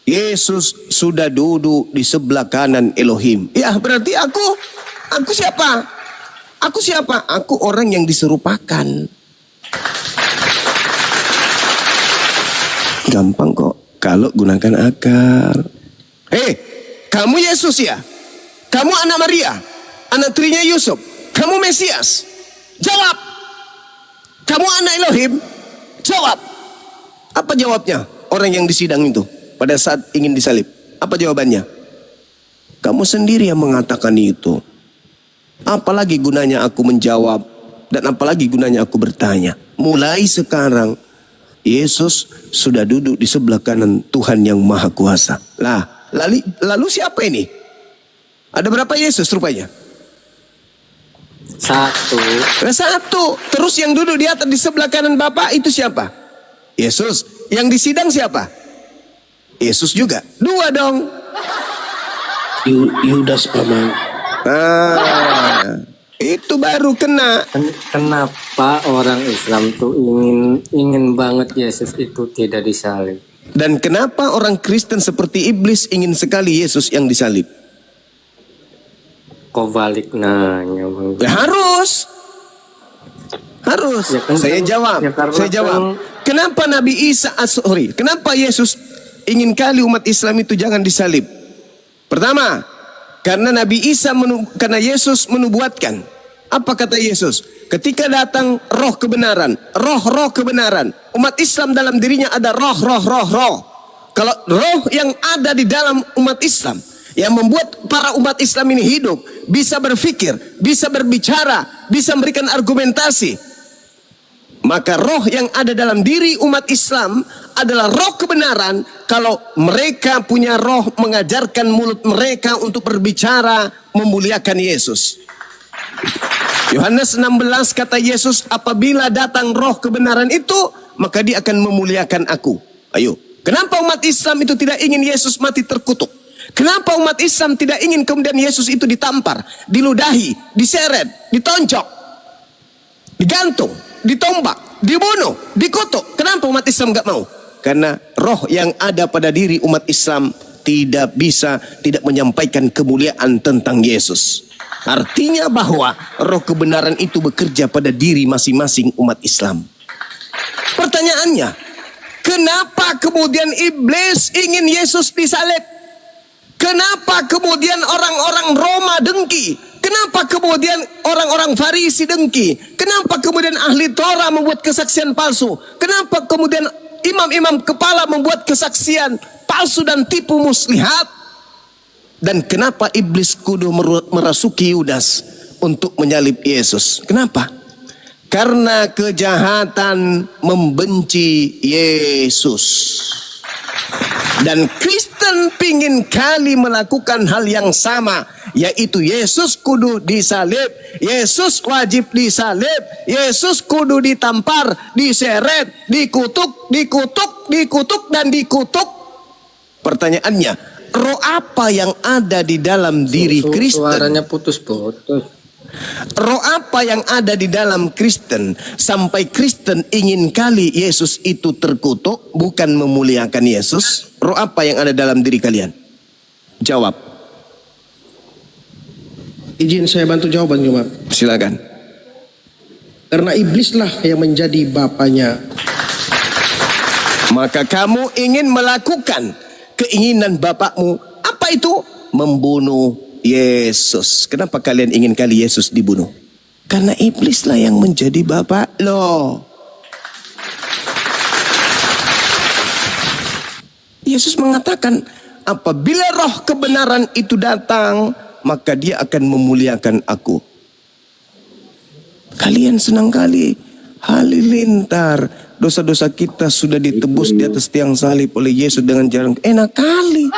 Yesus sudah duduk di sebelah kanan Elohim. Ya, berarti aku siapa? Aku siapa? Aku orang yang diserupakan. Gampang kok kalau gunakan akar. Kamu Yesus ya? Kamu anak Maria? Anak tirinya Yusuf? Kamu Mesias? Jawab. Kamu anak Elohim? Jawab. Apa jawabnya orang yang disidang itu pada saat ingin disalib? Apa jawabannya? Kamu sendiri yang mengatakan itu. Apalagi gunanya aku menjawab, dan apalagi gunanya aku bertanya. Mulai sekarang Yesus sudah duduk di sebelah kanan Tuhan yang Maha Kuasa. Lalu siapa ini? Ada berapa Yesus rupanya? Satu. Terus yang duduk di atas di sebelah kanan Bapa itu siapa? Yesus. Yang disidang siapa? Yesus juga. 2 dong. Yudas paman. Itu baru kena. Kenapa orang Islam tuh ingin banget Yesus itu tidak disalib? Dan kenapa orang Kristen seperti iblis ingin sekali Yesus yang disalib? Kok balik nanya Bang? Ya, harus. Ya kan, Saya jawab. Kenapa kenapa Yesus ingin kali umat Islam itu jangan disalib? Pertama, karena karena Yesus menubuatkan. Apa kata Yesus? Ketika datang roh kebenaran, roh kebenaran, umat Islam dalam dirinya ada roh. Kalau roh yang ada di dalam umat Islam yang membuat para umat Islam ini hidup, bisa berpikir, bisa berbicara, bisa memberikan argumentasi, maka roh yang ada dalam diri umat Islam adalah roh kebenaran. Kalau mereka punya roh mengajarkan mulut mereka untuk berbicara memuliakan Yesus. Yohanes 16 kata Yesus, apabila datang roh kebenaran itu, maka dia akan memuliakan aku. Ayo, kenapa umat Islam itu tidak ingin Yesus mati terkutuk? Kenapa umat Islam tidak ingin kemudian Yesus itu ditampar, diludahi, diseret, ditoncok, digantung, ditombak, dibunuh, dikutuk? Kenapa umat Islam nggak mau? Karena roh yang ada pada diri umat Islam tidak menyampaikan kemuliaan tentang Yesus. Artinya bahwa roh kebenaran itu bekerja pada diri masing-masing umat Islam. Pertanyaannya, kenapa kemudian iblis ingin Yesus disalib? Kenapa kemudian orang-orang Roma dengki? Kenapa kemudian orang-orang Farisi dengki? Kenapa kemudian ahli Torah membuat kesaksian palsu? Kenapa kemudian imam-imam kepala membuat kesaksian palsu dan tipu muslihat? Dan kenapa iblis kudu merasuki Yudas untuk menyalib Yesus? Kenapa? Karena kejahatan membenci Yesus. Dan Kristen pingin kali melakukan hal yang sama, yaitu Yesus kudu disalib, Yesus wajib disalib, Yesus kudu ditampar, diseret, dikutuk, dan dikutuk. Pertanyaannya, roh apa yang ada di dalam diri Kristen? Suaranya putus-putus. Roh apa yang ada di dalam Kristen sampai Kristen ingin kali Yesus itu terkutuk, bukan memuliakan Yesus? Roh apa yang ada dalam diri kalian? Jawab. Izin saya bantu jawab, Bang Juma. Silakan. Karena iblislah yang menjadi bapaknya. Maka kamu ingin melakukan keinginan bapakmu. Apa itu? Membunuh Yesus. Kenapa kalian ingin kali Yesus dibunuh? Karena iblislah yang menjadi bapak lo. Yesus mengatakan, apabila roh kebenaran itu datang, maka dia akan memuliakan aku. Kalian senang kali halilintar, dosa-dosa kita sudah ditebus di atas tiang salib oleh Yesus dengan jalan enak kali.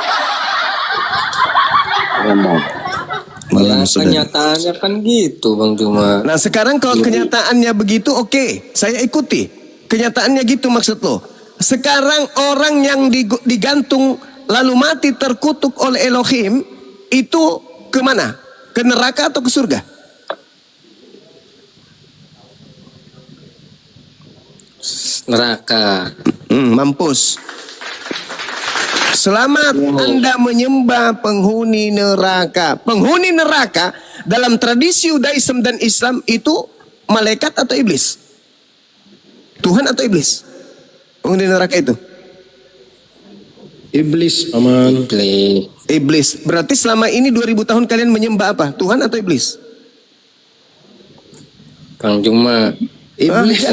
Ya, kenyataannya kan gitu Bang Juma. Nah sekarang kalau kenyataannya begitu, oke, saya ikuti. Kenyataannya gitu maksud lo. Sekarang orang yang digantung lalu mati terkutuk oleh Elohim, itu kemana? Ke neraka atau ke surga? Neraka. Mampus. Selamat Anda menyembah penghuni neraka. Penghuni neraka dalam tradisi Yudaism dan Islam itu malaikat atau iblis? Tuhan atau iblis? Penghuni neraka itu? Iblis, aman. Iblis. Berarti selama ini 2000 tahun kalian menyembah apa? Tuhan atau iblis? Bang Juma. Iblis.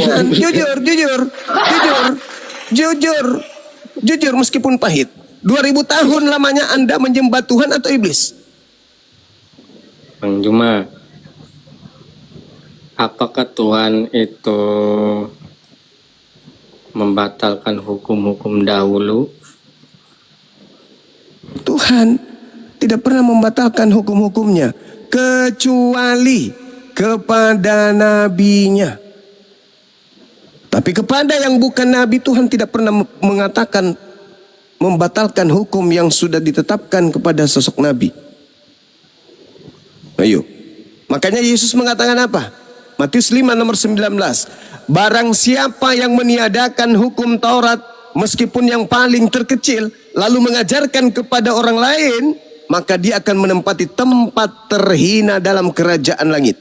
Jujur meskipun pahit. 2000 tahun lamanya Anda menyembah Tuhan atau iblis? Bang Juma, apakah Tuhan itu membatalkan hukum-hukum dahulu? Tuhan tidak pernah membatalkan hukum-hukumnya kecuali kepada nabinya. Tapi kepada yang bukan nabi, Tuhan tidak pernah mengatakan membatalkan hukum yang sudah ditetapkan kepada sosok nabi. Ayo. Makanya Yesus mengatakan apa? Matius 5 nomor 19. Barang siapa yang meniadakan hukum Taurat meskipun yang paling terkecil lalu mengajarkan kepada orang lain, maka dia akan menempati tempat terhina dalam kerajaan langit.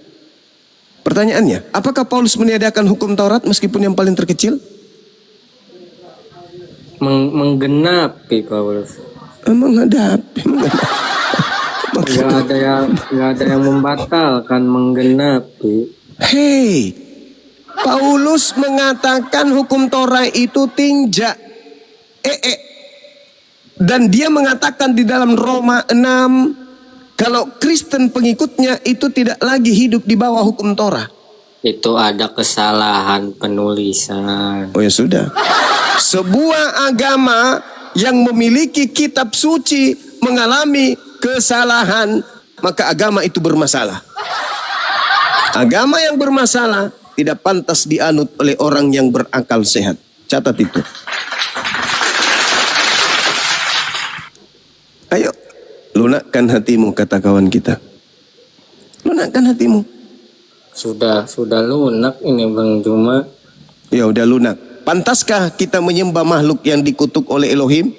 Pertanyaannya, apakah Paulus meniadakan hukum Taurat meskipun yang paling terkecil? Menggenapi Paulus. Menghadapi. Nggak ada yang membatalkan, menggenapi. Hei, Paulus mengatakan hukum Torah itu tinja. Dan dia mengatakan di dalam Roma 6, kalau Kristen pengikutnya itu tidak lagi hidup di bawah hukum Torah. Itu ada kesalahan penulisan. Oh ya sudah. Sebuah agama yang memiliki kitab suci mengalami kesalahan, maka agama itu bermasalah. Agama yang bermasalah tidak pantas dianut oleh orang yang berakal sehat. Catat itu. Ayo, lunakkan hatimu, kata kawan kita. Lunakkan hatimu. Sudah lunak ini Bang Juma. Ya udah lunak. Pantaskah kita menyembah makhluk yang dikutuk oleh Elohim?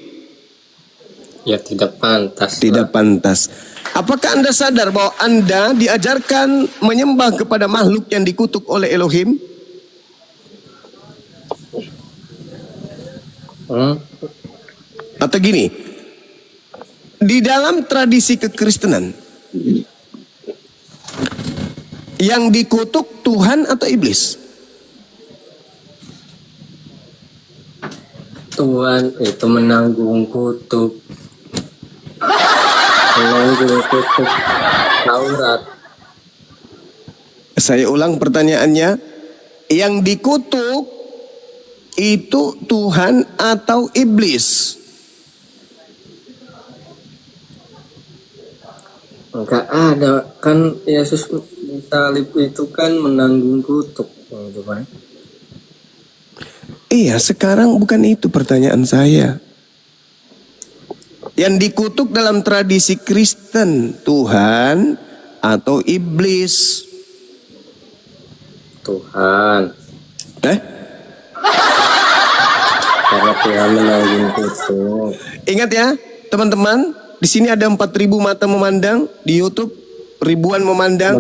Ya tidak pantas. Tidak pantas. Apakah Anda sadar bahwa Anda diajarkan menyembah kepada makhluk yang dikutuk oleh Elohim? Atau gini, di dalam tradisi kekristenan, yang dikutuk Tuhan atau iblis? Tuhan itu menanggung kutuk. Menanggung kutuk Taurat. Saya ulang pertanyaannya. Yang dikutuk itu Tuhan atau iblis? Enggak ada, kan Yesus salib itu kan menanggung kutuk. Gimana? Iya, sekarang bukan itu pertanyaan saya. Yang dikutuk dalam tradisi Kristen, Tuhan atau iblis? Tuhan. Karena Tuhan menanggung kutuk. Ingat ya, teman-teman, di sini ada 4.000 mata memandang, di YouTube ribuan memandang.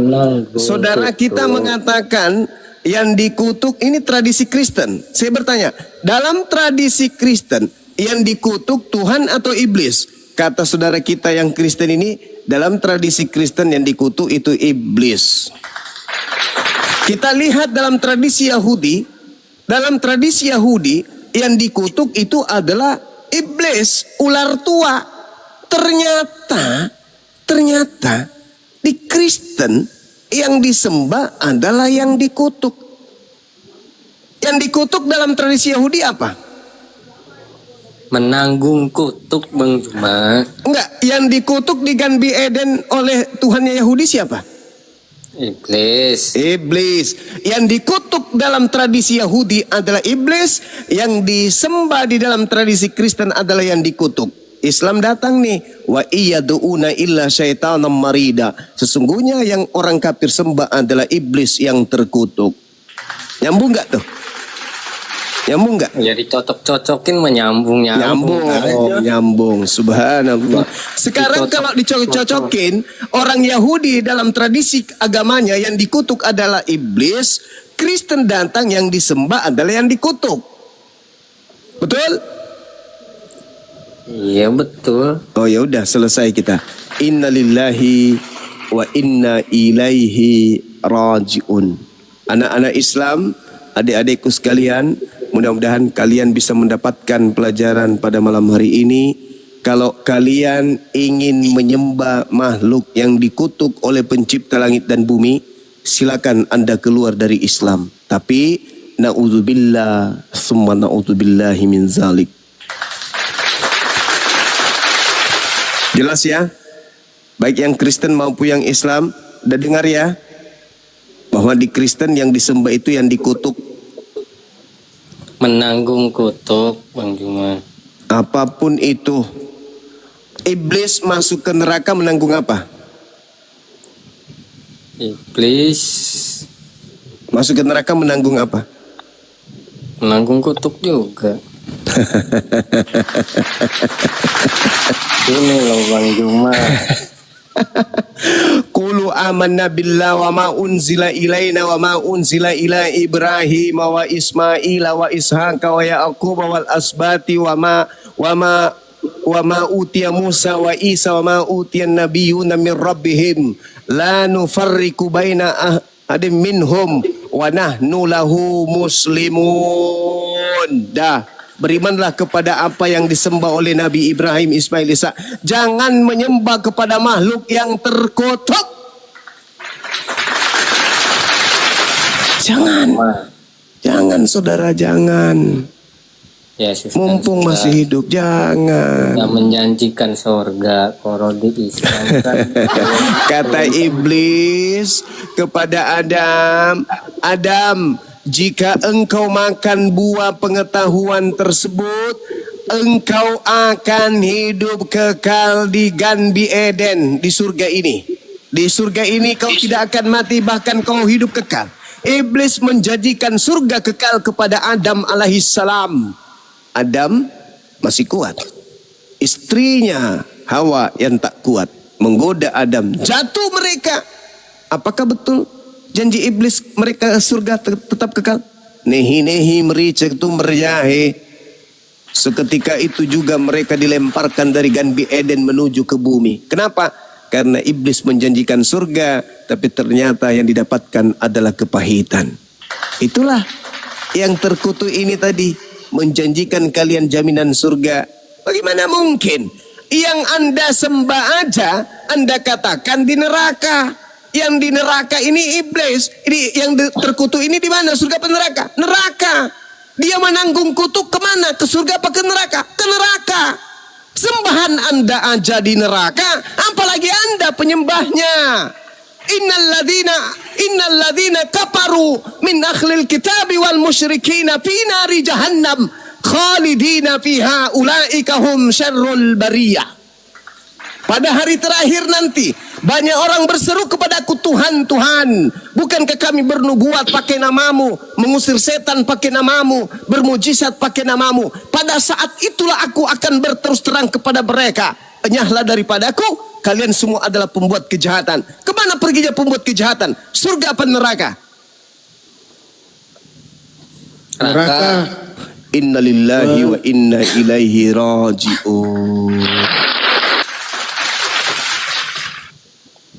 Saudara kita mengatakan yang dikutuk ini tradisi Kristen. Saya bertanya, dalam tradisi Kristen yang dikutuk Tuhan atau iblis? Kata saudara kita yang Kristen ini, dalam tradisi Kristen yang dikutuk itu iblis. Kita lihat dalam tradisi Yahudi, yang dikutuk itu adalah iblis, ular tua. Ternyata di Kristen yang disembah adalah yang dikutuk. Yang dikutuk dalam tradisi Yahudi apa? Menanggung kutuk, Bang Juma. Enggak, yang dikutuk di Ganbi Eden oleh Tuhannya Yahudi siapa? Iblis. Yang dikutuk dalam tradisi Yahudi adalah iblis, yang disembah di dalam tradisi Kristen adalah yang dikutuk. Islam datang nih, wa iyyaduuna illa syaitanan marida. Sesungguhnya yang orang kafir sembah adalah iblis yang terkutuk. Nyambung nggak tuh? Nyambung nggak? Ya dicocok-cocokin Nyambung. Subhanallah. Sekarang kalau dicocok-cocokin, orang Yahudi dalam tradisi agamanya yang dikutuk adalah iblis, Kristen datang yang disembah adalah yang dikutuk. Betul? Iya betul. Oh ya udah, selesai kita. Innalillahi wa inna ilaihi rajiun. Anak-anak Islam, adik-adikku sekalian, mudah-mudahan kalian bisa mendapatkan pelajaran pada malam hari ini. Kalau kalian ingin menyembah makhluk yang dikutuk oleh pencipta langit dan bumi, silakan Anda keluar dari Islam. Tapi na'udzubillah summa na'udzubillahi min zalik. Jelas ya? Baik yang Kristen maupun yang Islam, udah dengar ya? Bahwa di Kristen yang disembah itu yang dikutuk. Menanggung kutuk, Bang Juma. Apapun itu. Iblis masuk ke neraka menanggung apa? Iblis masuk ke neraka menanggung apa? Menanggung kutuk juga. Ini loh Bang Juma. Qulu amanna billah wa ma unzila ilaina wa ma unzila ila Ibrahim wa Ismail wa Ishaq wa Yaqub wal asbati wa ma utiya Musa wa Isa wa ma utiya nabiyyuna min rabbihim la nufarriqu baina ahadin minhum wa nahnu lahu muslimun. Dah, berimanlah kepada apa yang disembah oleh Nabi Ibrahim, Ismail, Isa. Jangan menyembah kepada makhluk yang terkutuk. Jangan saudara, jangan. Yesus mumpung kan masih hidup, jangan. Yang menjanjikan surga, kalau di Islam kan. Kata iblis kepada Adam, jika engkau makan buah pengetahuan tersebut, engkau akan hidup kekal di Ganbi Eden, di surga ini. Di surga ini kau tidak akan mati, bahkan kau hidup kekal. Iblis menjanjikan surga kekal kepada Adam alaihissalam. Adam masih kuat. Istrinya Hawa yang tak kuat menggoda Adam. Jatuh mereka. Apakah betul janji iblis mereka surga tetap kekal? Nehi mericek tu merjahe. Seketika itu juga mereka dilemparkan dari Ganbi Eden menuju ke bumi. Kenapa? Karena iblis menjanjikan surga, tapi ternyata yang didapatkan adalah kepahitan. Itulah yang terkutuk ini tadi. menjanjikan kalian jaminan surga. Bagaimana mungkin? Yang Anda sembah aja, Anda katakan di neraka. Yang di neraka ini iblis. Ini yang terkutuk ini di mana? Surga apa neraka? Neraka. Dia menanggung kutuk kemana? Ke surga apa ke neraka? Ke neraka. Sembahan Anda aja di neraka, apalagi Anda penyembahnya. Innalladzina kafaru min akhlil kitabi wal musyrikina fi nari jahannam khalidina fiha ulaika hum syarrul bariyah. Pada hari terakhir nanti banyak orang berseru kepadaku, Tuhan, Tuhan, bukankah kami bernubuat pakai namamu, mengusir setan pakai namamu, bermujizat pakai namamu? Pada saat itulah aku akan berterus terang kepada mereka, enyahlah daripadaku, kalian semua adalah pembuat kejahatan. Kemana perginya pembuat kejahatan? Surga apa neraka? Neraka. Inna lillahi wa inna ilaihi raji'un.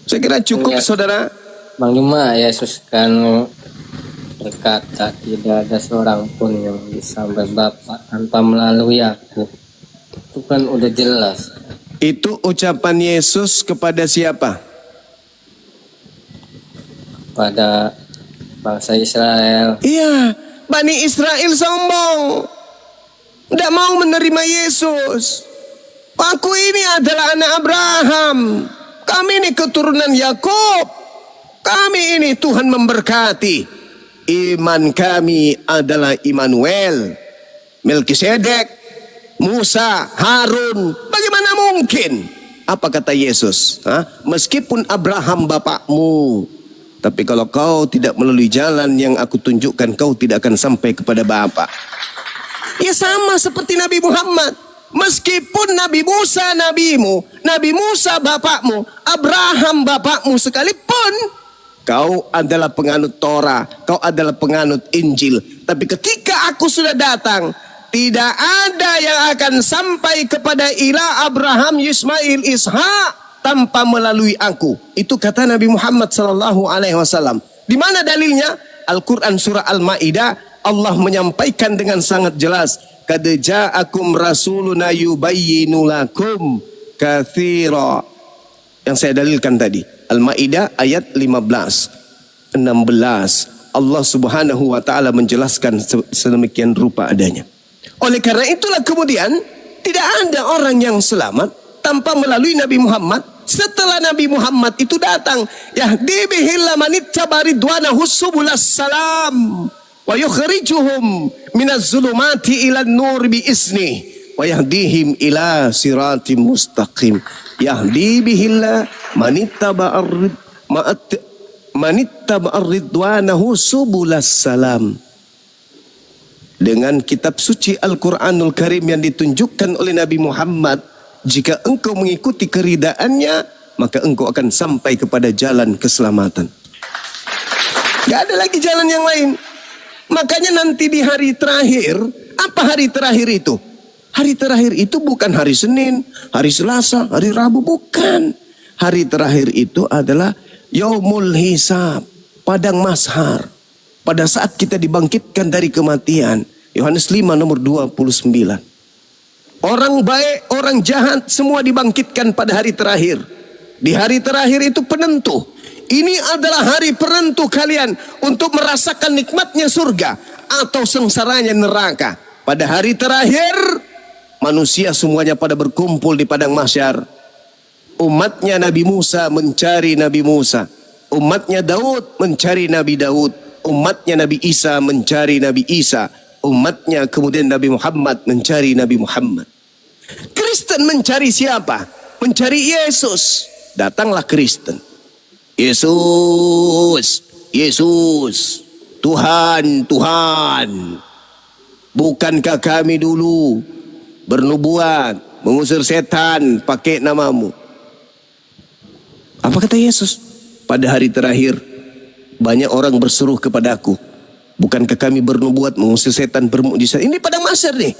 Saya kira cukup, saudara. Bang Juma, Yesus kan berkata tidak ada seorang pun yang bisa Bapa tanpa melalui aku. Itu kan udah jelas. Itu ucapan Yesus kepada siapa? Pada bangsa Israel. Iya, Bani Israel sombong, tidak mau menerima Yesus. Aku ini adalah anak Abraham. Kami ini keturunan Yakub. Kami ini Tuhan memberkati. Iman kami adalah Immanuel, Melkisedek, Musa, Harun. Bagaimana mungkin? Apa kata Yesus? Meskipun Abraham bapakmu, tapi kalau kau tidak melalui jalan yang aku tunjukkan, kau tidak akan sampai kepada Bapa. Ya sama seperti Nabi Muhammad. Meskipun Nabi Musa nabimu, Nabi Musa bapakmu, Abraham bapakmu sekalipun, kau adalah penganut Torah, kau adalah penganut Injil. Tapi ketika aku sudah datang, tidak ada yang akan sampai kepada ilah Abraham, Ismail, Ishak tanpa melalui aku. Itu kata Nabi Muhammad SAW. Di mana dalilnya? Al-Quran surah Al-Ma'idah, Allah menyampaikan dengan sangat jelas. Qad ja'akum rasuluna yubayyinu lakum katsira. Yang saya dalilkan tadi, Al-Maidah ayat 15, 16. Allah Subhanahu wa taala menjelaskan sedemikian rupa adanya. Oleh karena itulah kemudian tidak ada orang yang selamat tanpa melalui Nabi Muhammad. Setelah Nabi Muhammad itu datang, yahdi bihil man ittaba ridwanahu subulas salam wa yukhrijuhum minaz zulumati ilan nur bi isni wa yahdihim ila siratim mustaqim. Yahdi bihillah manittaba ridwanahu subulas salam. Dengan kitab suci Al-Quranul Karim yang ditunjukkan oleh Nabi Muhammad, jika engkau mengikuti keridaannya, maka engkau akan sampai kepada jalan keselamatan. Gak ada lagi jalan yang lain. Makanya nanti di hari terakhir, apa hari terakhir itu? Hari terakhir itu bukan hari Senin, hari Selasa, hari Rabu, bukan. Hari terakhir itu adalah Yaumul Hisab, padang mahsyar. Pada saat kita dibangkitkan dari kematian. Yohanes 5 nomor 29. Orang baik, orang jahat, semua dibangkitkan pada hari terakhir. Di hari terakhir itu penentu. Ini adalah hari penentu kalian untuk merasakan nikmatnya surga atau sengsaranya neraka. Pada hari terakhir, manusia semuanya pada berkumpul di padang mahsyar. Umatnya Nabi Musa mencari Nabi Musa. Umatnya Daud mencari Nabi Daud. Umatnya Nabi Isa mencari Nabi Isa. Umatnya kemudian Nabi Muhammad mencari Nabi Muhammad. Kristen mencari siapa? Mencari Yesus. Datanglah Kristen. Yesus, Yesus, Tuhan, Tuhan. Bukankah kami dulu bernubuat, mengusir setan pakai namamu? Apa kata Yesus? Pada hari terakhir, banyak orang berseru kepadaku. Bukankah kami bernubuat, mengusir setan, bermukjizat? Ini pada mahsyar nih.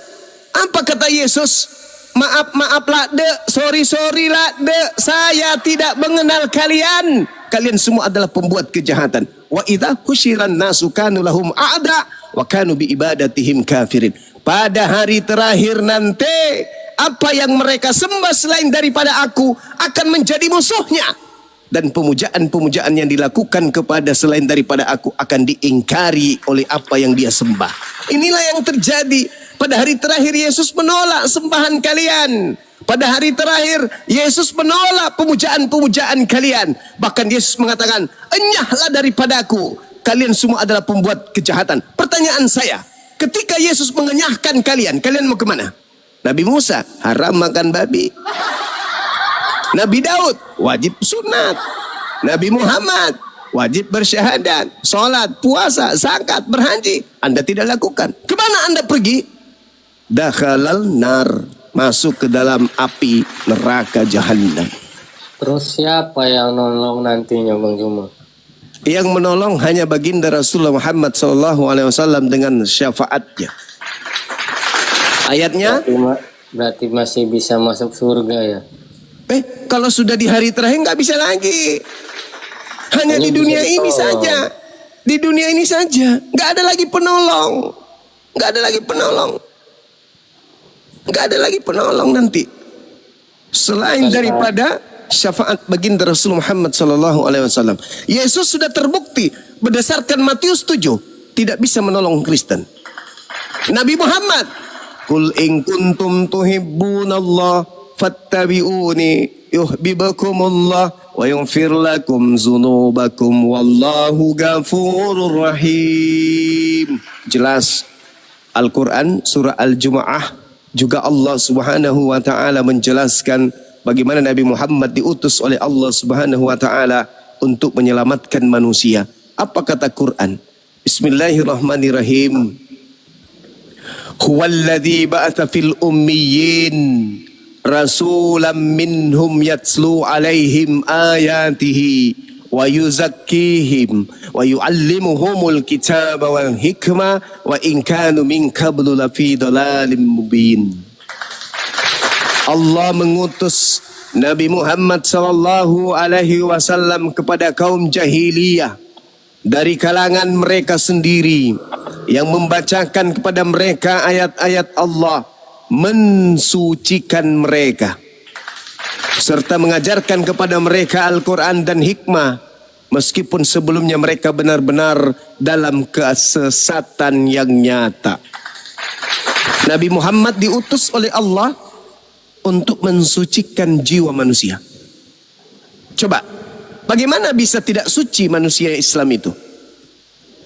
Apa kata Yesus? Maaf lah dek, sorry lah dek, saya tidak mengenal kalian. kalian semua adalah pembuat kejahatan. Wa idza husyiran nasu kanu lahum a'da wa kanu bi ibadatihim kafirin. Pada hari terakhir nanti, apa yang mereka sembah selain daripada aku akan menjadi musuhnya. Dan pemujaan-pemujaan yang dilakukan kepada selain daripada aku akan diingkari oleh apa yang dia sembah. Inilah yang terjadi. Pada hari terakhir Yesus menolak sembahan kalian. Pada hari terakhir Yesus menolak pemujaan-pemujaan kalian. Bahkan Yesus mengatakan, enyahlah daripadaku, kalian semua adalah pembuat kejahatan. Pertanyaan saya, ketika Yesus mengenyahkan kalian, kalian mau kemana? Nabi Musa, haram makan babi. Nabi Daud, wajib sunat. Nabi Muhammad, wajib bersyahadat, sholat, puasa, zakat, berhaji. Anda tidak lakukan. Kemana Anda pergi? Dakhalal nar, masuk ke dalam api neraka jahannam. Terus siapa yang nolong nantinya Bang Zuma? Yang menolong hanya baginda Rasulullah Muhammad SAW dengan syafaatnya. Ayatnya? Berarti masih bisa masuk surga ya? Kalau sudah di hari terakhir nggak bisa lagi. Hanya di dunia ini saja. Di dunia ini saja. Nggak ada lagi penolong. Nggak ada lagi penolong. Nggak ada lagi penolong nanti. Selain daripada syafaat baginda Rasulullah Muhammad SAW. Yesus sudah terbukti berdasarkan Matius 7 tidak bisa menolong Kristen. Nabi Muhammad, Qul in kuntum tuhibbunallah fattabi'uni yuhibbukumullah wa yaghfir lakum dzunubakum wallahu ghafurur rahim. Jelas Al-Quran surah Al-Jumu'ah juga Allah Subhanahu wa taala menjelaskan bagaimana Nabi Muhammad diutus oleh Allah Subhanahu wa taala untuk menyelamatkan manusia. Apa kata Quran? Bismillahirrahmanirrahim. Huwallazi ba'atsa fil ummiyin rasulam minhum yatslu alaihim ayatihi wa yuzakkihim wa yuallimuhumul kitaba wal hikmah wa in kanu min qablu lafi dhalalin mubin. Allah mengutus Nabi Muhammad sallallahu alaihi wasallam kepada kaum jahiliyah dari kalangan mereka sendiri yang membacakan kepada mereka ayat-ayat Allah, mensucikan mereka serta mengajarkan kepada mereka Al-Quran dan hikmah meskipun sebelumnya mereka benar-benar dalam kesesatan yang nyata. Nabi Muhammad diutus oleh Allah untuk mensucikan jiwa manusia. Coba, bagaimana bisa tidak suci manusia Islam itu?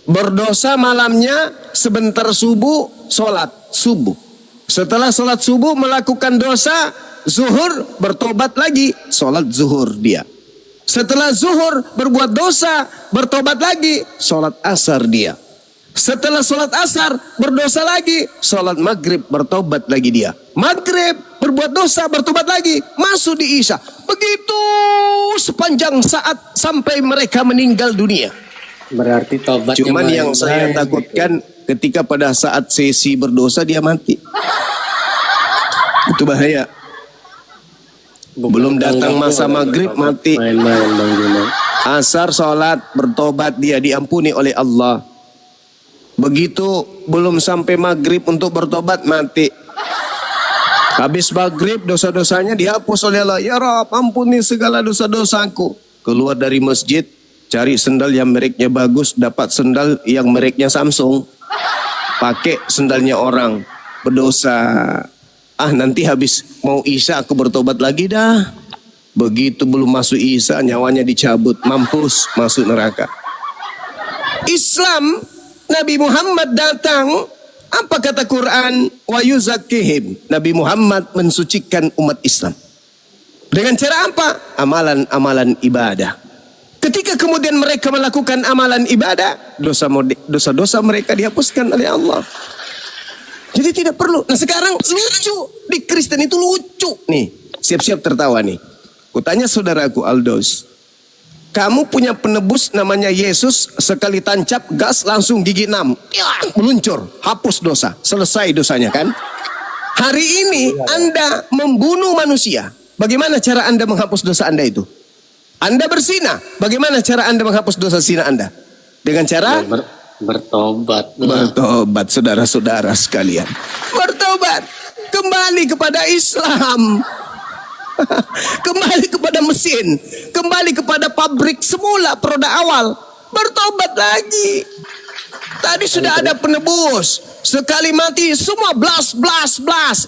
Berdosa malamnya, sebentar subuh, sholat subuh. Setelah sholat subuh melakukan dosa, zuhur bertobat lagi, sholat zuhur dia. Setelah zuhur berbuat dosa, bertobat lagi, sholat asar dia. Setelah sholat asar berdosa lagi, sholat maghrib bertobat lagi dia. Maghrib berbuat dosa bertobat lagi, masuk di isya. Begitu sepanjang saat sampai mereka meninggal dunia. Berarti tobatnya cuman yang saya takutkan ketika pada saat sesi berdosa dia mati. Itu bahaya. Belum datang masa maghrib mati. Main-main Bang Zuma. Asar sholat bertobat dia diampuni oleh Allah. Begitu belum sampai maghrib untuk bertobat mati. Habis maghrib dosa-dosanya dihapus oleh Allah. Ya Rabb, ampuni segala dosa-dosaku. Keluar dari masjid, cari sendal yang mereknya bagus, dapat sendal yang mereknya Samsung. Pakai sendalnya orang, berdosa. Ah, nanti habis mau isya aku bertobat lagi dah. Begitu belum masuk isya nyawanya dicabut, mampus masuk neraka. Islam, Nabi Muhammad datang, apa kata Quran? Wa yuzakkihim. Nabi Muhammad mensucikan umat Islam. Dengan cara apa? Amalan-amalan ibadah. Ketika kemudian mereka melakukan amalan ibadah, dosa-dosa mereka dihapuskan oleh Allah. Jadi tidak perlu. Nah sekarang lucu. Di Kristen itu lucu. Nih, siap-siap tertawa nih. Kutanya saudaraku Aldos. Kamu punya penebus namanya Yesus, sekali tancap gas langsung gigi 6. Ya, meluncur, hapus dosa. Selesai dosanya kan? Hari ini Anda membunuh manusia. Bagaimana cara Anda menghapus dosa Anda itu? Anda berzina, bagaimana cara Anda menghapus dosa zina Anda? Dengan cara Bertobat. bertobat, saudara-saudara sekalian. Bertobat, kembali kepada Islam. Kembali kepada mesin, kembali kepada pabrik semula, produk awal. Bertobat lagi. Tadi sudah ada penebus, sekali mati semua blas.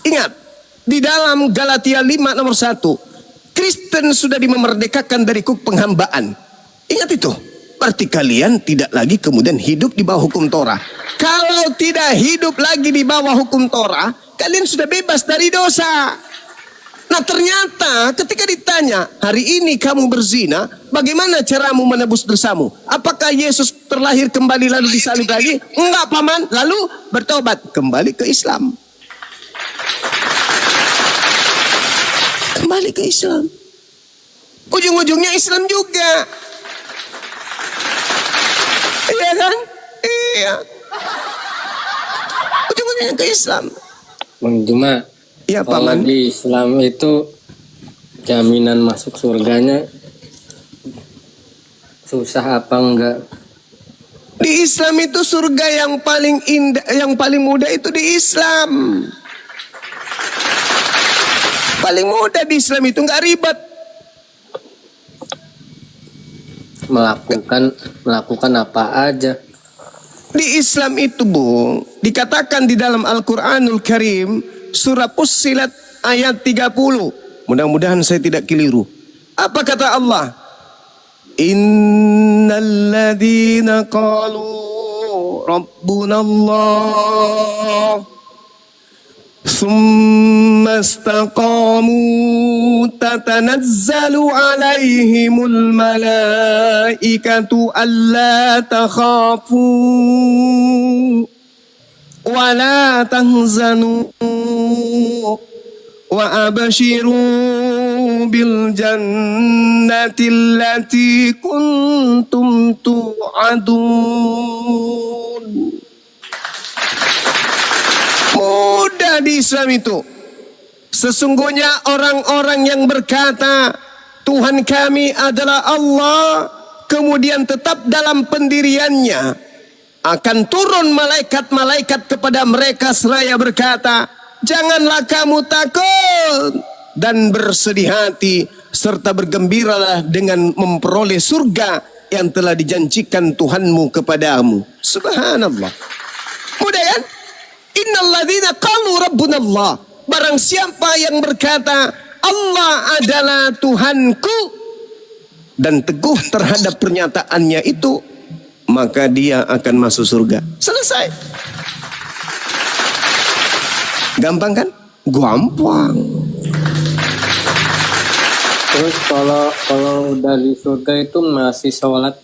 Ingat, di dalam Galatia 5 nomor 1, Kristen sudah dimerdekakan dari kuk penghambaan. Ingat itu. Berarti kalian tidak lagi kemudian hidup di bawah hukum Torah. Kalau tidak hidup lagi di bawah hukum Torah, kalian sudah bebas dari dosa. Nah ternyata ketika ditanya, hari ini kamu berzina, bagaimana caramu menebus dosamu? Apakah Yesus terlahir kembali lalu disalib lagi? Enggak paman, lalu bertobat, kembali ke Islam. Kembali ke Islam. Ujung-ujungnya Islam juga. Iya kan? Iya. Ujung-ujungnya ke Islam. Bang Juma, Iya kalau paman. di Islam itu jaminan masuk surganya susah apa enggak? Di Islam itu surga yang paling indah, yang paling mudah itu di Islam. Paling mudah di Islam itu nggak ribet. Melakukan apa aja. Di Islam itu, Bung, dikatakan di dalam Al-Qur'anul Karim, surah Fussilat ayat 30. Mudah-mudahan saya tidak keliru. Apa kata Allah? Innal ladzina qalu rabbunallah thumma istaqamu tatanazzalu alaihimul malaikatu alla takhafu wa la tahzanu wa abshiru bil jannati allati kuntum tu'adun. Mudah di Islam itu. Sesungguhnya orang-orang yang berkata Tuhan kami adalah Allah, kemudian tetap dalam pendiriannya, akan turun malaikat-malaikat kepada mereka seraya berkata, janganlah kamu takut dan bersedih hati, serta bergembiralah dengan memperoleh surga yang telah dijanjikan Tuhanmu kepadamu. Subhanallah. Mudah kan? Innalladzina qalu rabbunallah. Barang siapa yang berkata Allah adalah Tuhanku dan teguh terhadap pernyataannya itu, maka dia akan masuk surga. Selesai. Gampang kan? Gampang. Terus kalau udah di surga itu masih sholat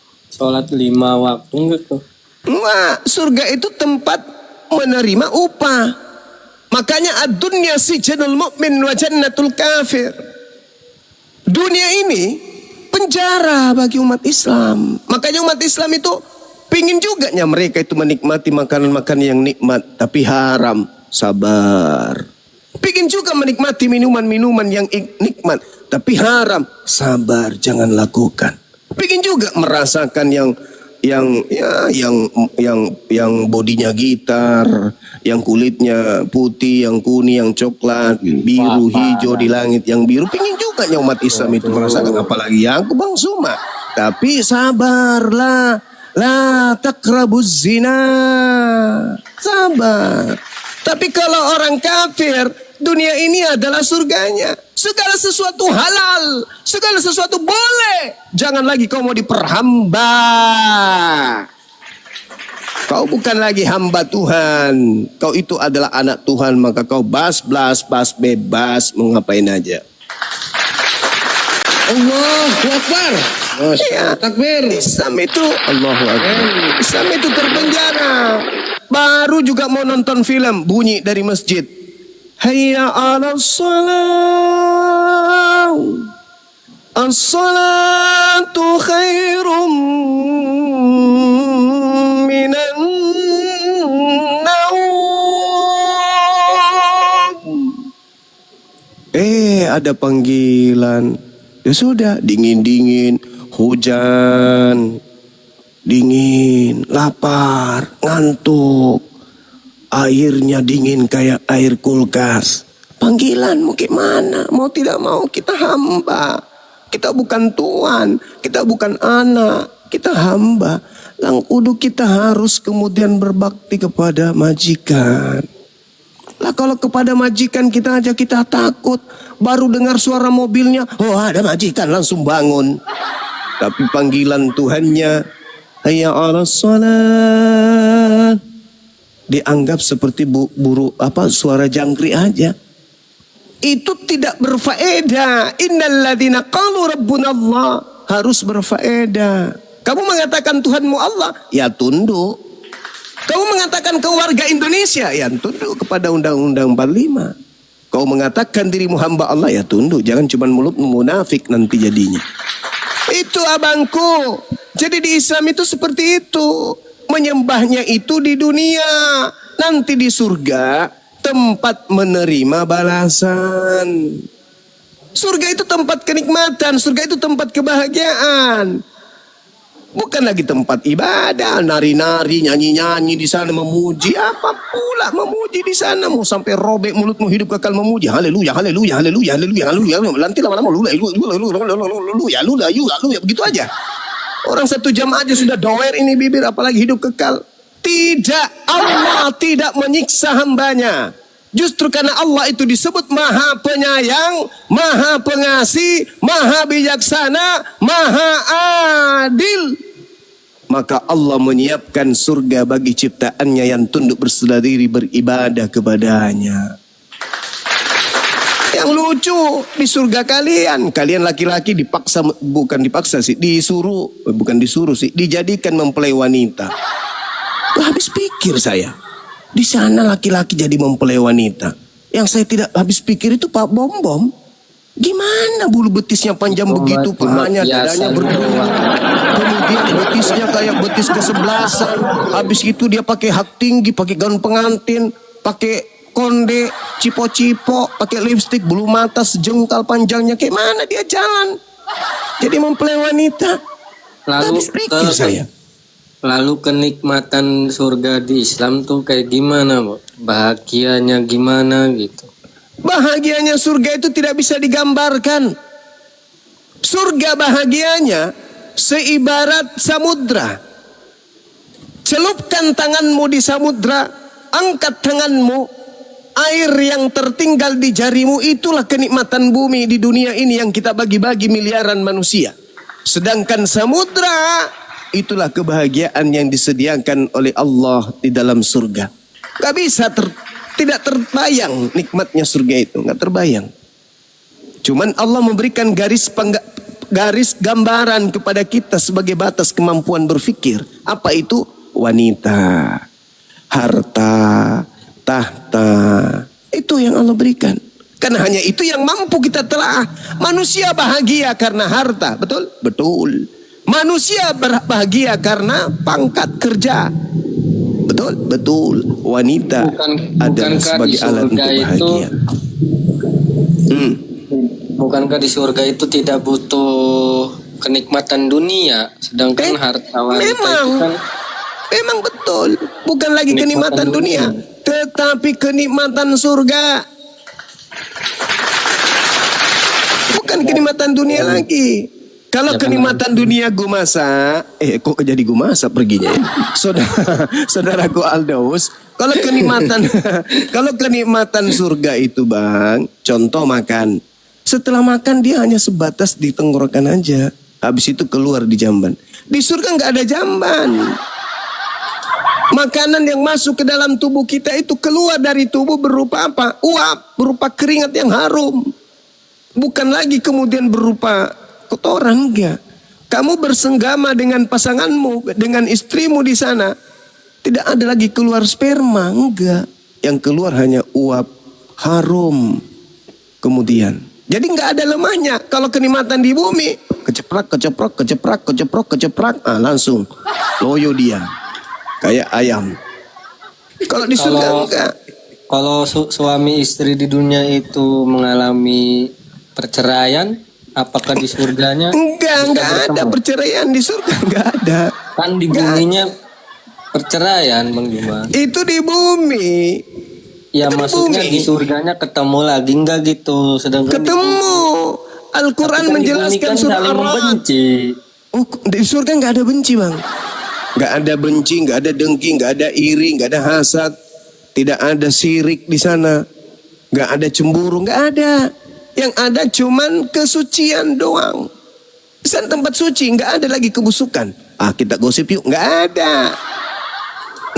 5 waktu gitu. Wah, surga itu tempat menerima upah. Makanya ad-dunya sijnul mu'min wa jannatul kafir. Dunia ini penjara bagi umat Islam. Makanya umat Islam itu pingin juga mereka itu menikmati makanan-makanan yang nikmat, tapi haram. Sabar. Pingin juga menikmati minuman-minuman yang nikmat, tapi haram. Sabar, jangan lakukan. Pingin juga merasakan yang bodinya gitar, yang kulitnya putih, yang kuning, yang coklat, biru, hijau di langit yang biru. Pingin juga umat Islam itu merasakan, apalagi aku Bang Suma. Tapi sabarlah, la taqrabuz zina. Sabar. Tapi kalau orang kafir, dunia ini adalah surganya. Segala sesuatu halal, segala sesuatu boleh. Jangan lagi kau mau diperhamba. Kau bukan lagi hamba Tuhan. Kau itu adalah anak Tuhan, maka kau bebas mau ngapain aja. Allahu Akbar. Ya, Takbir. Islam itu Allahu Akbar. Islam itu terpenjara. Baru juga mau nonton film, bunyi dari masjid. Hayya 'alas shalah. As-salatu khairum minan naum. Ada panggilan. Ya sudah, dingin-dingin, hujan, dingin, lapar, ngantuk. Airnya dingin kayak air kulkas. Panggilanmu gimana? Mau tidak mau kita hamba. Kita bukan tuan, kita bukan anak, kita hamba. Lang kudu kita harus kemudian berbakti kepada majikan. Lah kalau kepada majikan kita aja kita takut. Baru dengar suara mobilnya, oh ada majikan, langsung bangun. Tapi panggilan Tuhannya, hayya 'alas shalah, dianggap seperti suara jangkrik aja. Itu tidak berfaedah. Innalladzina qalu rabbuna Allah, harus berfaedah. Kamu mengatakan Tuhanmu Allah, ya tunduk. Kamu mengatakan ke warga Indonesia, ya tunduk kepada Undang-Undang 45. Kau mengatakan dirimu hamba Allah, ya tunduk. Jangan cuma mulut munafik nanti jadinya. Itu abangku. Jadi di Islam itu seperti itu. Menyembahnya itu di dunia. Nanti di surga tempat menerima balasan. Surga itu tempat kenikmatan. Surga itu tempat kebahagiaan. Bukan lagi tempat ibadah, nari-nari, nyanyi-nyanyi di sana, memuji. Apa pula memuji di sana? Mau sampai robek mulutmu, hidup kekal memuji. Haleluya, haleluya, haleluya, haleluya, haleluya. Nanti lama-lama haleluya, begitu aja. Orang 1 jam aja sudah doer ini bibir, apalagi hidup kekal. Tidak, Allah tidak menyiksa hambanya. Justru karena Allah itu disebut Maha Penyayang, Maha Pengasih, Maha Bijaksana, Maha Adil. Maka Allah menyiapkan surga bagi ciptaannya yang tunduk berserah diri beribadah kepadanya. Yang lucu, di surga kalian laki-laki dipaksa, bukan dipaksa sih, dijadikan mempelai wanita. Habis pikir saya. Di sana laki-laki jadi mempelai wanita. Yang saya tidak habis pikir itu Pak Bom. Gimana bulu betisnya panjang begitu, pahanya, dadanya berdua. Kemudian betisnya kayak betis kesebelasan. Habis itu dia pakai hak tinggi, pakai gaun pengantin, pakai konde, cipo-cipo, pakai lipstik, bulu mata sejengkal panjangnya. Kayak mana dia jalan? Jadi mempelai wanita. Habis pikir saya. Lalu kenikmatan surga di Islam tuh kayak gimana, Bu? Bahagianya gimana gitu? Bahagianya surga itu tidak bisa digambarkan. Surga bahagianya seibarat samudra. Celupkan tanganmu di samudra, angkat tanganmu, air yang tertinggal di jarimu, itulah kenikmatan bumi di dunia ini yang kita bagi-bagi miliaran manusia. Sedangkan samudra, itulah kebahagiaan yang disediakan oleh Allah di dalam surga. Gak bisa tidak terbayang nikmatnya surga itu, gak terbayang. Cuman Allah memberikan garis gambaran kepada kita sebagai batas kemampuan berpikir. Apa itu? Wanita, harta, tahta. Itu yang Allah berikan. Karena hanya itu yang mampu kita telah. Manusia bahagia karena harta, betul? Betul. Manusia bahagia karena pangkat kerja. Betul, betul. Wanita adalah sebagai alat untuk bahagia. Bukankah di surga itu tidak butuh kenikmatan dunia, sedangkan harta wanita itu kan memang betul, bukan lagi kenikmatan dunia, tetapi kenikmatan surga. Bukan kenikmatan dunia lagi. Kalau kenikmatan dunia gue masak, kok jadi gue masak perginya ya? Saudaraku Aldaus, kalau kenikmatan surga itu bang, contoh makan. Setelah makan dia hanya sebatas di tenggorokan aja, habis itu keluar di jamban. Di surga nggak ada jamban. Makanan yang masuk ke dalam tubuh kita itu keluar dari tubuh berupa apa? Uap, berupa keringat yang harum. Bukan lagi kemudian berupa kotoran, enggak. Kamu bersenggama dengan pasanganmu, dengan istrimu di sana, tidak ada lagi keluar sperma, enggak. Yang keluar hanya uap harum. Kemudian, jadi enggak ada lemahnya. Kalau kenikmatan di bumi, keceprak, langsung loyo dia, kayak ayam. Kalau di surga enggak. Kalau suami istri di dunia itu mengalami perceraian, Apakah di surganya? Enggak ada perceraian di surga, enggak ada. Kan di buminya perceraian, Bang Juma. Itu di bumi. Ya Itu di maksudnya bumi. di surganya ketemu lagi enggak gitu? Sedangkan Ketemu. Al-Quran kan menjelaskan surah saling Ar-Ra'd. membenci. Oh, di surga nggak ada benci, Bang. Nggak ada benci, nggak ada dengki, nggak ada iri, nggak ada hasad, tidak ada sirik di sana, nggak ada cemburu, nggak ada. Yang ada cuman kesucian doang. Di sana tempat suci, nggak ada lagi kebusukan. Ah, kita gosip yuk, nggak ada.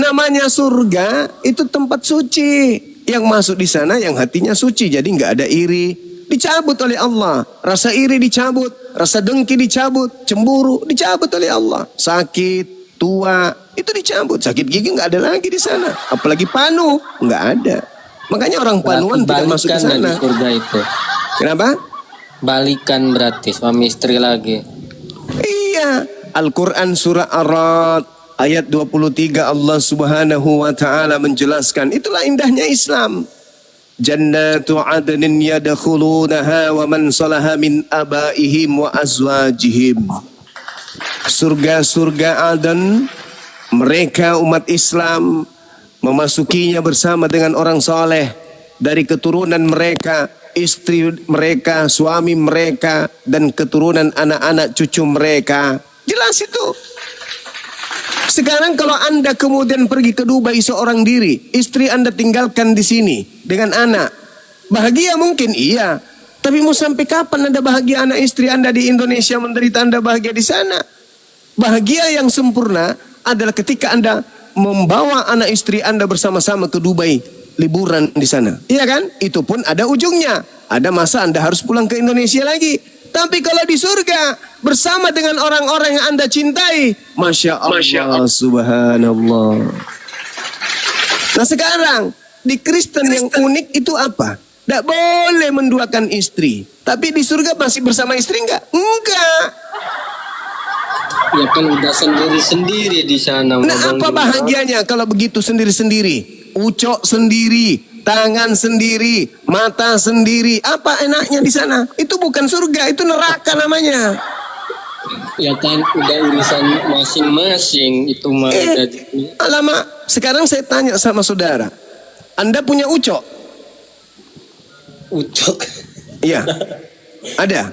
Namanya surga itu tempat suci. Yang masuk di sana yang hatinya suci, jadi nggak ada iri. Dicabut oleh Allah. Rasa iri dicabut, rasa dengki dicabut, cemburu dicabut oleh Allah. Sakit, tua, itu dicabut. Sakit gigi nggak ada lagi di sana. Apalagi panu, nggak ada. Makanya orang panuan tidak masuk ke Balikan sana. di surga itu. Kenapa? Balikan berarti suami istri lagi. Iya. Al-Quran surah Ar-Ra'd ayat 23 Allah subhanahu wa ta'ala menjelaskan. Itulah indahnya Islam. Jannatu adnin yadkhulunaha wa man salaha min abaihim wa azwajihim. Surga-surga Aden, mereka umat Islam memasukinya bersama dengan orang soleh dari keturunan mereka, istri mereka, suami mereka, dan keturunan anak-anak cucu mereka. Jelas itu. Sekarang kalau Anda kemudian pergi ke Dubai seorang diri, istri Anda tinggalkan di sini dengan anak, bahagia mungkin iya. Tapi mau sampai kapan Anda bahagia anak istri Anda di Indonesia, menderita Anda bahagia di sana? Bahagia yang sempurna adalah ketika Anda membawa anak istri Anda bersama-sama ke Dubai, liburan di sana. Iya kan? Itu pun ada ujungnya. Ada masa Anda harus pulang ke Indonesia lagi. Tapi kalau di surga bersama dengan orang-orang yang Anda cintai, Masya Allah, subhanallah. Nah sekarang di Kristen yang unik itu apa? Tidak boleh menduakan istri. Tapi di surga masih bersama istri enggak? Enggak. Ya kan udah sendiri-sendiri di sana. Nah apa bahagianya kalau begitu sendiri-sendiri? Ucok sendiri, tangan sendiri, mata sendiri. Apa enaknya di sana? Itu bukan surga, itu neraka namanya. Ya kan udah urusan masing-masing itu mah. Alamak, sekarang saya tanya sama saudara. Anda punya ucok? Ucok. Iya. Ada?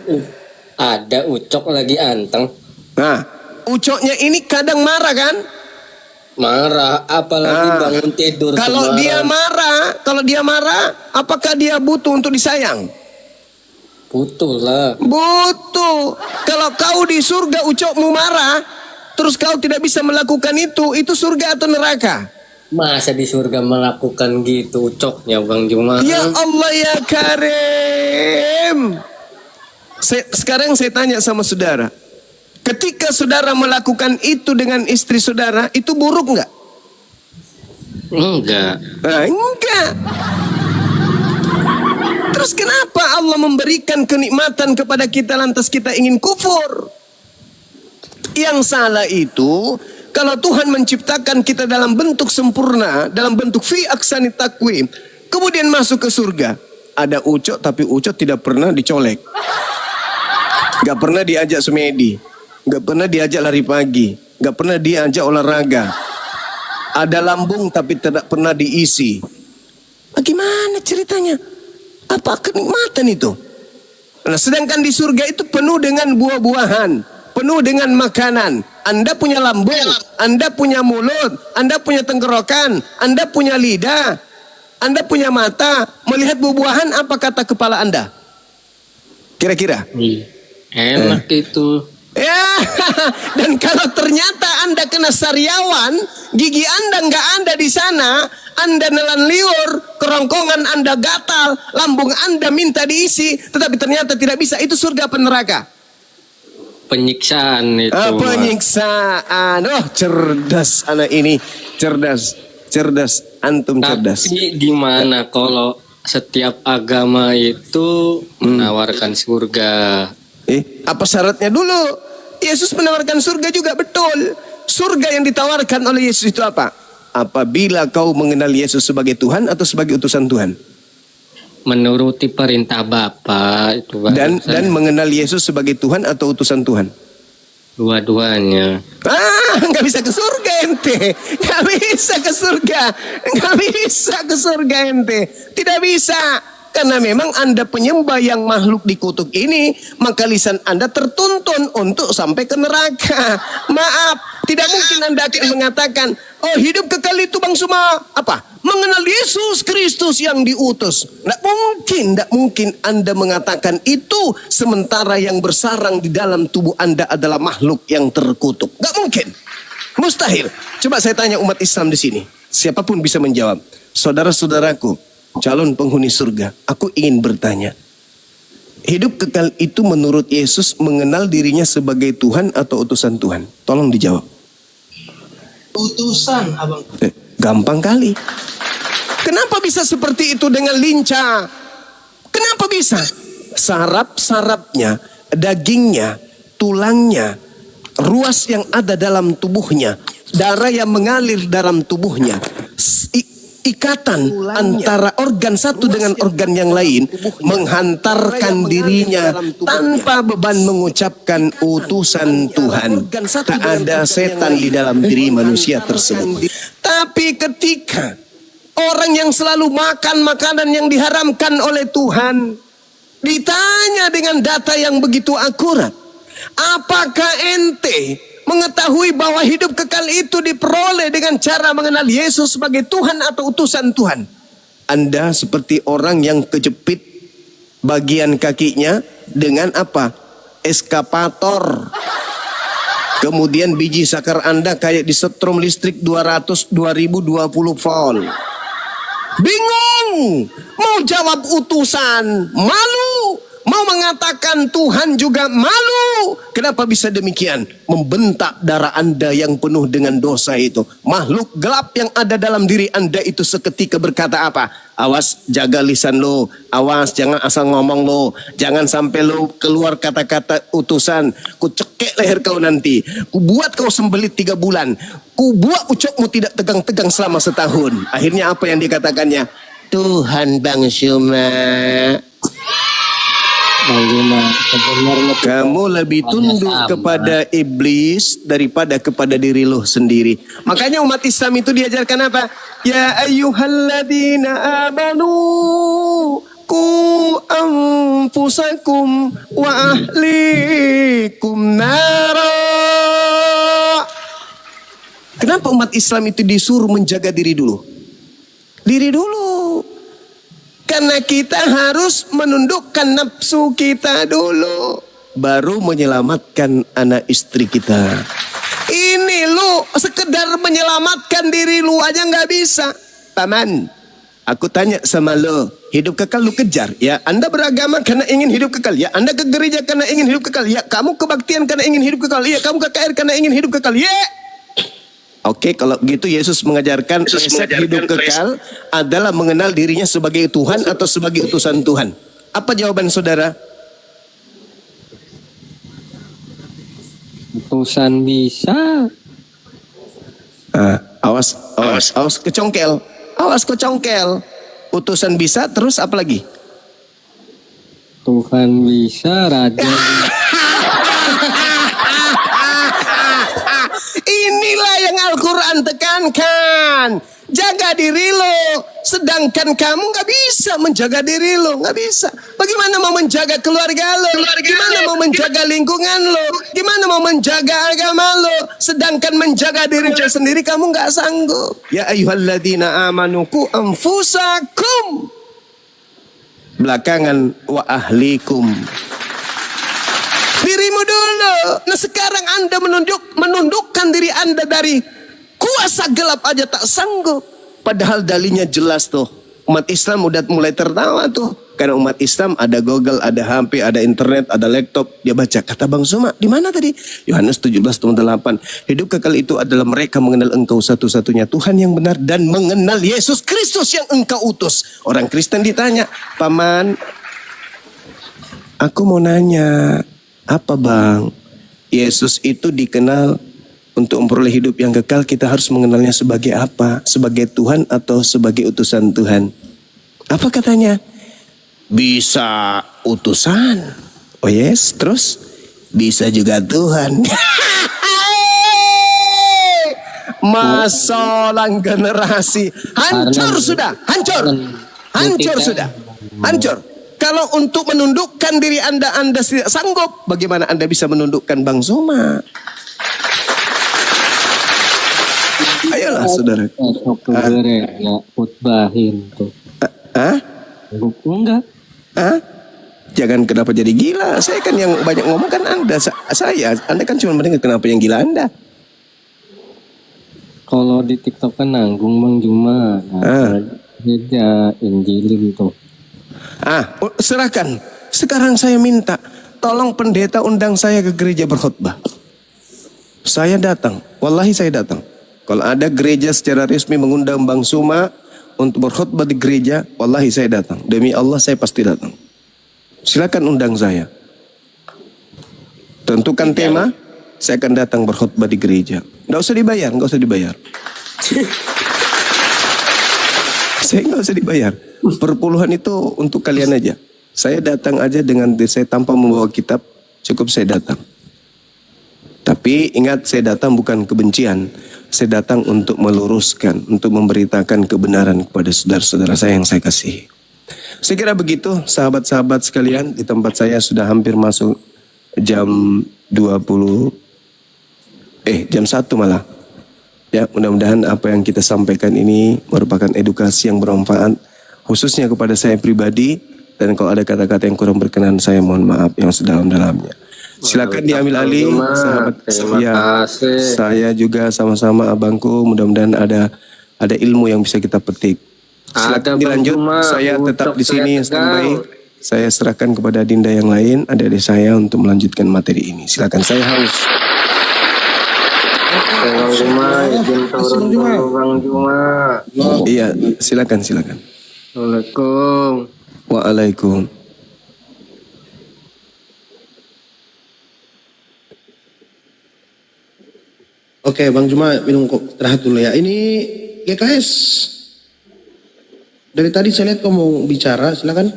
Ada ucok lagi anteng. Nah, ucoknya ini kadang marah kan? Marah, apalagi bangun tidur. Kalau dia marah, apakah dia butuh untuk disayang? Butuh lah. Butuh. Kalau kau di surga ucokmu marah, terus kau tidak bisa melakukan itu surga atau neraka? Masa di surga melakukan gitu ucoknya Bang Juma? Ya Allah ya Karim. Sekarang saya tanya sama saudara. Ketika saudara melakukan itu dengan istri saudara, itu buruk enggak? Enggak. Nah, enggak. Terus kenapa Allah memberikan kenikmatan kepada kita lantas kita ingin kufur? Yang salah itu kalau Tuhan menciptakan kita dalam bentuk sempurna, dalam bentuk fi aksani takwim, kemudian masuk ke surga, ada ucok tapi ucok tidak pernah dicolek, gak pernah diajak semedi, gak pernah diajak lari pagi, gak pernah diajak olahraga, ada lambung tapi tidak pernah diisi. Bagaimana ceritanya? Apa kenikmatan itu? Nah, sedangkan di surga itu penuh dengan buah-buahan, penuh dengan makanan. Anda punya lambung, Anda punya mulut, Anda punya tenggorokan, Anda punya lidah, Anda punya mata. Melihat buah-buahan, apa kata kepala Anda? Kira-kira? Enak itu. Ya, dan kalau ternyata Anda kena sariawan, gigi Anda nggak ada di sana, Anda nelan liur, kerongkongan Anda gatal, lambung Anda minta diisi, tetapi ternyata tidak bisa, itu surga apa neraka? Penyiksaan itu. Penyiksaan. Oh, cerdas anak ini. Cerdas. Antum cerdas. Tapi gimana kalau setiap agama itu menawarkan surga? Apa syaratnya dulu? Yesus menawarkan surga juga, betul. Surga yang ditawarkan oleh Yesus itu apa? Apabila kau mengenal Yesus sebagai Tuhan atau sebagai utusan Tuhan? menuruti perintah Bapa itu baru Dan saya. mengenal Yesus sebagai Tuhan atau utusan Tuhan? Dua-duanya. Nggak bisa ke surga ente. Nggak bisa ke surga. Nggak bisa ke surga ente. Tidak bisa. Karena memang Anda penyembah yang makhluk dikutuk ini, maka lisan Anda tertuntun untuk sampai ke neraka. Maaf, tidak mungkin Anda akan mengatakan, oh hidup kekal itu Bang Suma apa? Mengenal Yesus Kristus yang diutus. Tidak mungkin Anda mengatakan itu sementara yang bersarang di dalam tubuh Anda adalah makhluk yang terkutuk. Nggak mungkin. Mustahil. Coba saya tanya umat Islam di sini. Siapapun bisa menjawab. Saudara-saudaraku, calon penghuni surga, aku ingin bertanya. Hidup kekal itu menurut Yesus mengenal dirinya sebagai Tuhan atau utusan Tuhan? Tolong dijawab. Utusan, Abang. Gampang kali. Kenapa bisa seperti itu dengan lincah? Kenapa bisa? Sarap-sarapnya, dagingnya, tulangnya, ruas yang ada dalam tubuhnya, darah yang mengalir dalam tubuhnya, ikatan antara organ satu dengan organ yang lain menghantarkan dirinya tanpa beban mengucapkan utusan Tuhan. Tak ada setan di dalam diri manusia tersebut. Tapi ketika orang yang selalu makan makanan yang diharamkan oleh Tuhan ditanya dengan data yang begitu akurat, apakah ente mengetahui bahwa hidup kekal itu diperoleh dengan cara mengenal Yesus sebagai Tuhan atau utusan Tuhan? Anda seperti orang yang kejepit bagian kakinya dengan apa? Eskapator. Kemudian biji sakar Anda kayak disetrum listrik 2020 volt. Bingung. Mau jawab utusan, malu. Mau mengatakan Tuhan juga malu. Kenapa bisa demikian? Membentak darah Anda yang penuh dengan dosa itu. Makhluk gelap yang ada dalam diri Anda itu seketika berkata apa? Awas, jaga lisan lo. Awas, jangan asal ngomong lo. Jangan sampai lo keluar kata-kata utusan. Ku cekek leher kau nanti. Ku buat kau sembelit 3 bulan. Ku buat ucokmu tidak tegang-tegang selama setahun. Akhirnya apa yang dikatakannya? Tuhan Bang Suma. Kamu lebih tunduk kepada iblis daripada kepada diri lo sendiri. Makanya umat Islam itu diajarkan apa? Ya ayyuhalladzina amanu qu anfusakum wa ahlikum nara. Kenapa umat Islam itu disuruh menjaga diri dulu? Diri dulu. Karena kita harus menundukkan nafsu kita dulu. Baru menyelamatkan anak istri kita. Ini lu sekedar menyelamatkan diri lu aja nggak bisa. Paman, aku tanya sama lu. Hidup kekal lu kejar. Ya, Anda beragama karena ingin hidup kekal. Ya, Anda ke gereja karena ingin hidup kekal. Ya, kamu kebaktian karena ingin hidup kekal. Ya, kamu ke KR karena ingin hidup kekal. Ya. Oke, kalau gitu Yesus mengajarkan resep hidup kekal adalah mengenal dirinya sebagai Tuhan atau sebagai utusan Tuhan. Apa jawaban saudara? Utusan bisa. Awas kecongkel. Awas kecongkel. Utusan bisa, terus apa lagi? Tuhan bisa, Raja. Inilah yang Al-Quran tekankan. Jaga diri lo. Sedangkan kamu gak bisa menjaga diri lo. Gak bisa. Bagaimana mau menjaga keluarga lo? Gimana mau menjaga lingkungan lo? Gimana mau menjaga agama lo? Sedangkan menjaga diri lo sendiri kamu gak sanggup. Ya ayyuhalladzina amanu qu anfusakum. Belakangan wa ahlikum. Dirimu dulu. Nah sekarang Anda menundukkan diri Anda dari kuasa gelap aja tak sanggup. Padahal dalilnya jelas tuh. Umat Islam udah mulai tertawa tuh. Karena umat Islam ada Google, ada HP, ada internet, ada laptop. Dia baca kata Bang Suma. Di mana tadi? Yohanes 17:8. Hidup kekal itu adalah mereka mengenal Engkau satu-satunya Tuhan yang benar dan mengenal Yesus Kristus yang Engkau utus. Orang Kristen ditanya, Paman, aku mau nanya. Apa Bang? Yesus itu dikenal untuk memperoleh hidup yang kekal, kita harus mengenalnya sebagai apa? Sebagai Tuhan atau sebagai utusan Tuhan? Apa katanya? bisa utusan. Oh yes, terus bisa juga Tuhan. Masalah generasi hancur sudah, hancur sudah, hancur. Kalau untuk menundukkan diri Anda tidak sanggup, bagaimana Anda bisa menundukkan Bang Zuma? Ayolah saudara. Khutbahin tuh. Enggak. Jangan kenapa jadi gila. Saya kan yang banyak ngomong kan Anda. Anda kan cuma mendengar kenapa yang gila Anda. Kalau di TikTok kan nanggung Bang Juma. Beda Injilin tuh. Serahkan. Sekarang saya minta, tolong pendeta undang saya ke gereja berkhutbah. Saya datang. Wallahi saya datang. Kalau ada gereja secara resmi mengundang Bang Zuma untuk berkhutbah di gereja, wallahi saya datang. Demi Allah saya pasti datang. Silakan undang saya. Tentukan tema, saya akan datang berkhutbah di gereja. Nggak usah dibayar. Saya nggak usah dibayar. Perpuluhan itu untuk kalian aja. Saya datang aja saya tanpa membawa kitab, cukup saya datang. Tapi ingat, saya datang bukan kebencian. Saya datang untuk meluruskan, untuk memberitakan kebenaran kepada saudara-saudara saya yang saya kasihi. Saya kira begitu, sahabat-sahabat sekalian. Di tempat saya sudah hampir masuk jam 1 malah. Ya, mudah-mudahan apa yang kita sampaikan ini merupakan edukasi yang bermanfaat, khususnya kepada saya pribadi. Dan kalau ada kata-kata yang kurang berkenan, saya mohon maaf yang sedalam-dalamnya. Silakan diambil alih, sahabat saya juga sama-sama abangku. Mudah-mudahan ada ilmu yang bisa kita petik. Silakan dilanjut. Saya tetap di sini standby. Saya serahkan kepada Dinda yang lain, adik-adik saya untuk melanjutkan materi ini. Silakan, saya haus. Bang Juma, izin turun dulu Bang Juma. Iya, silakan. Assalamualaikum. Waalaikum. Oke, Bang Juma minum istirahat dulu ya. Ini GKS. Dari tadi saya lihat kamu mau bicara, silakan.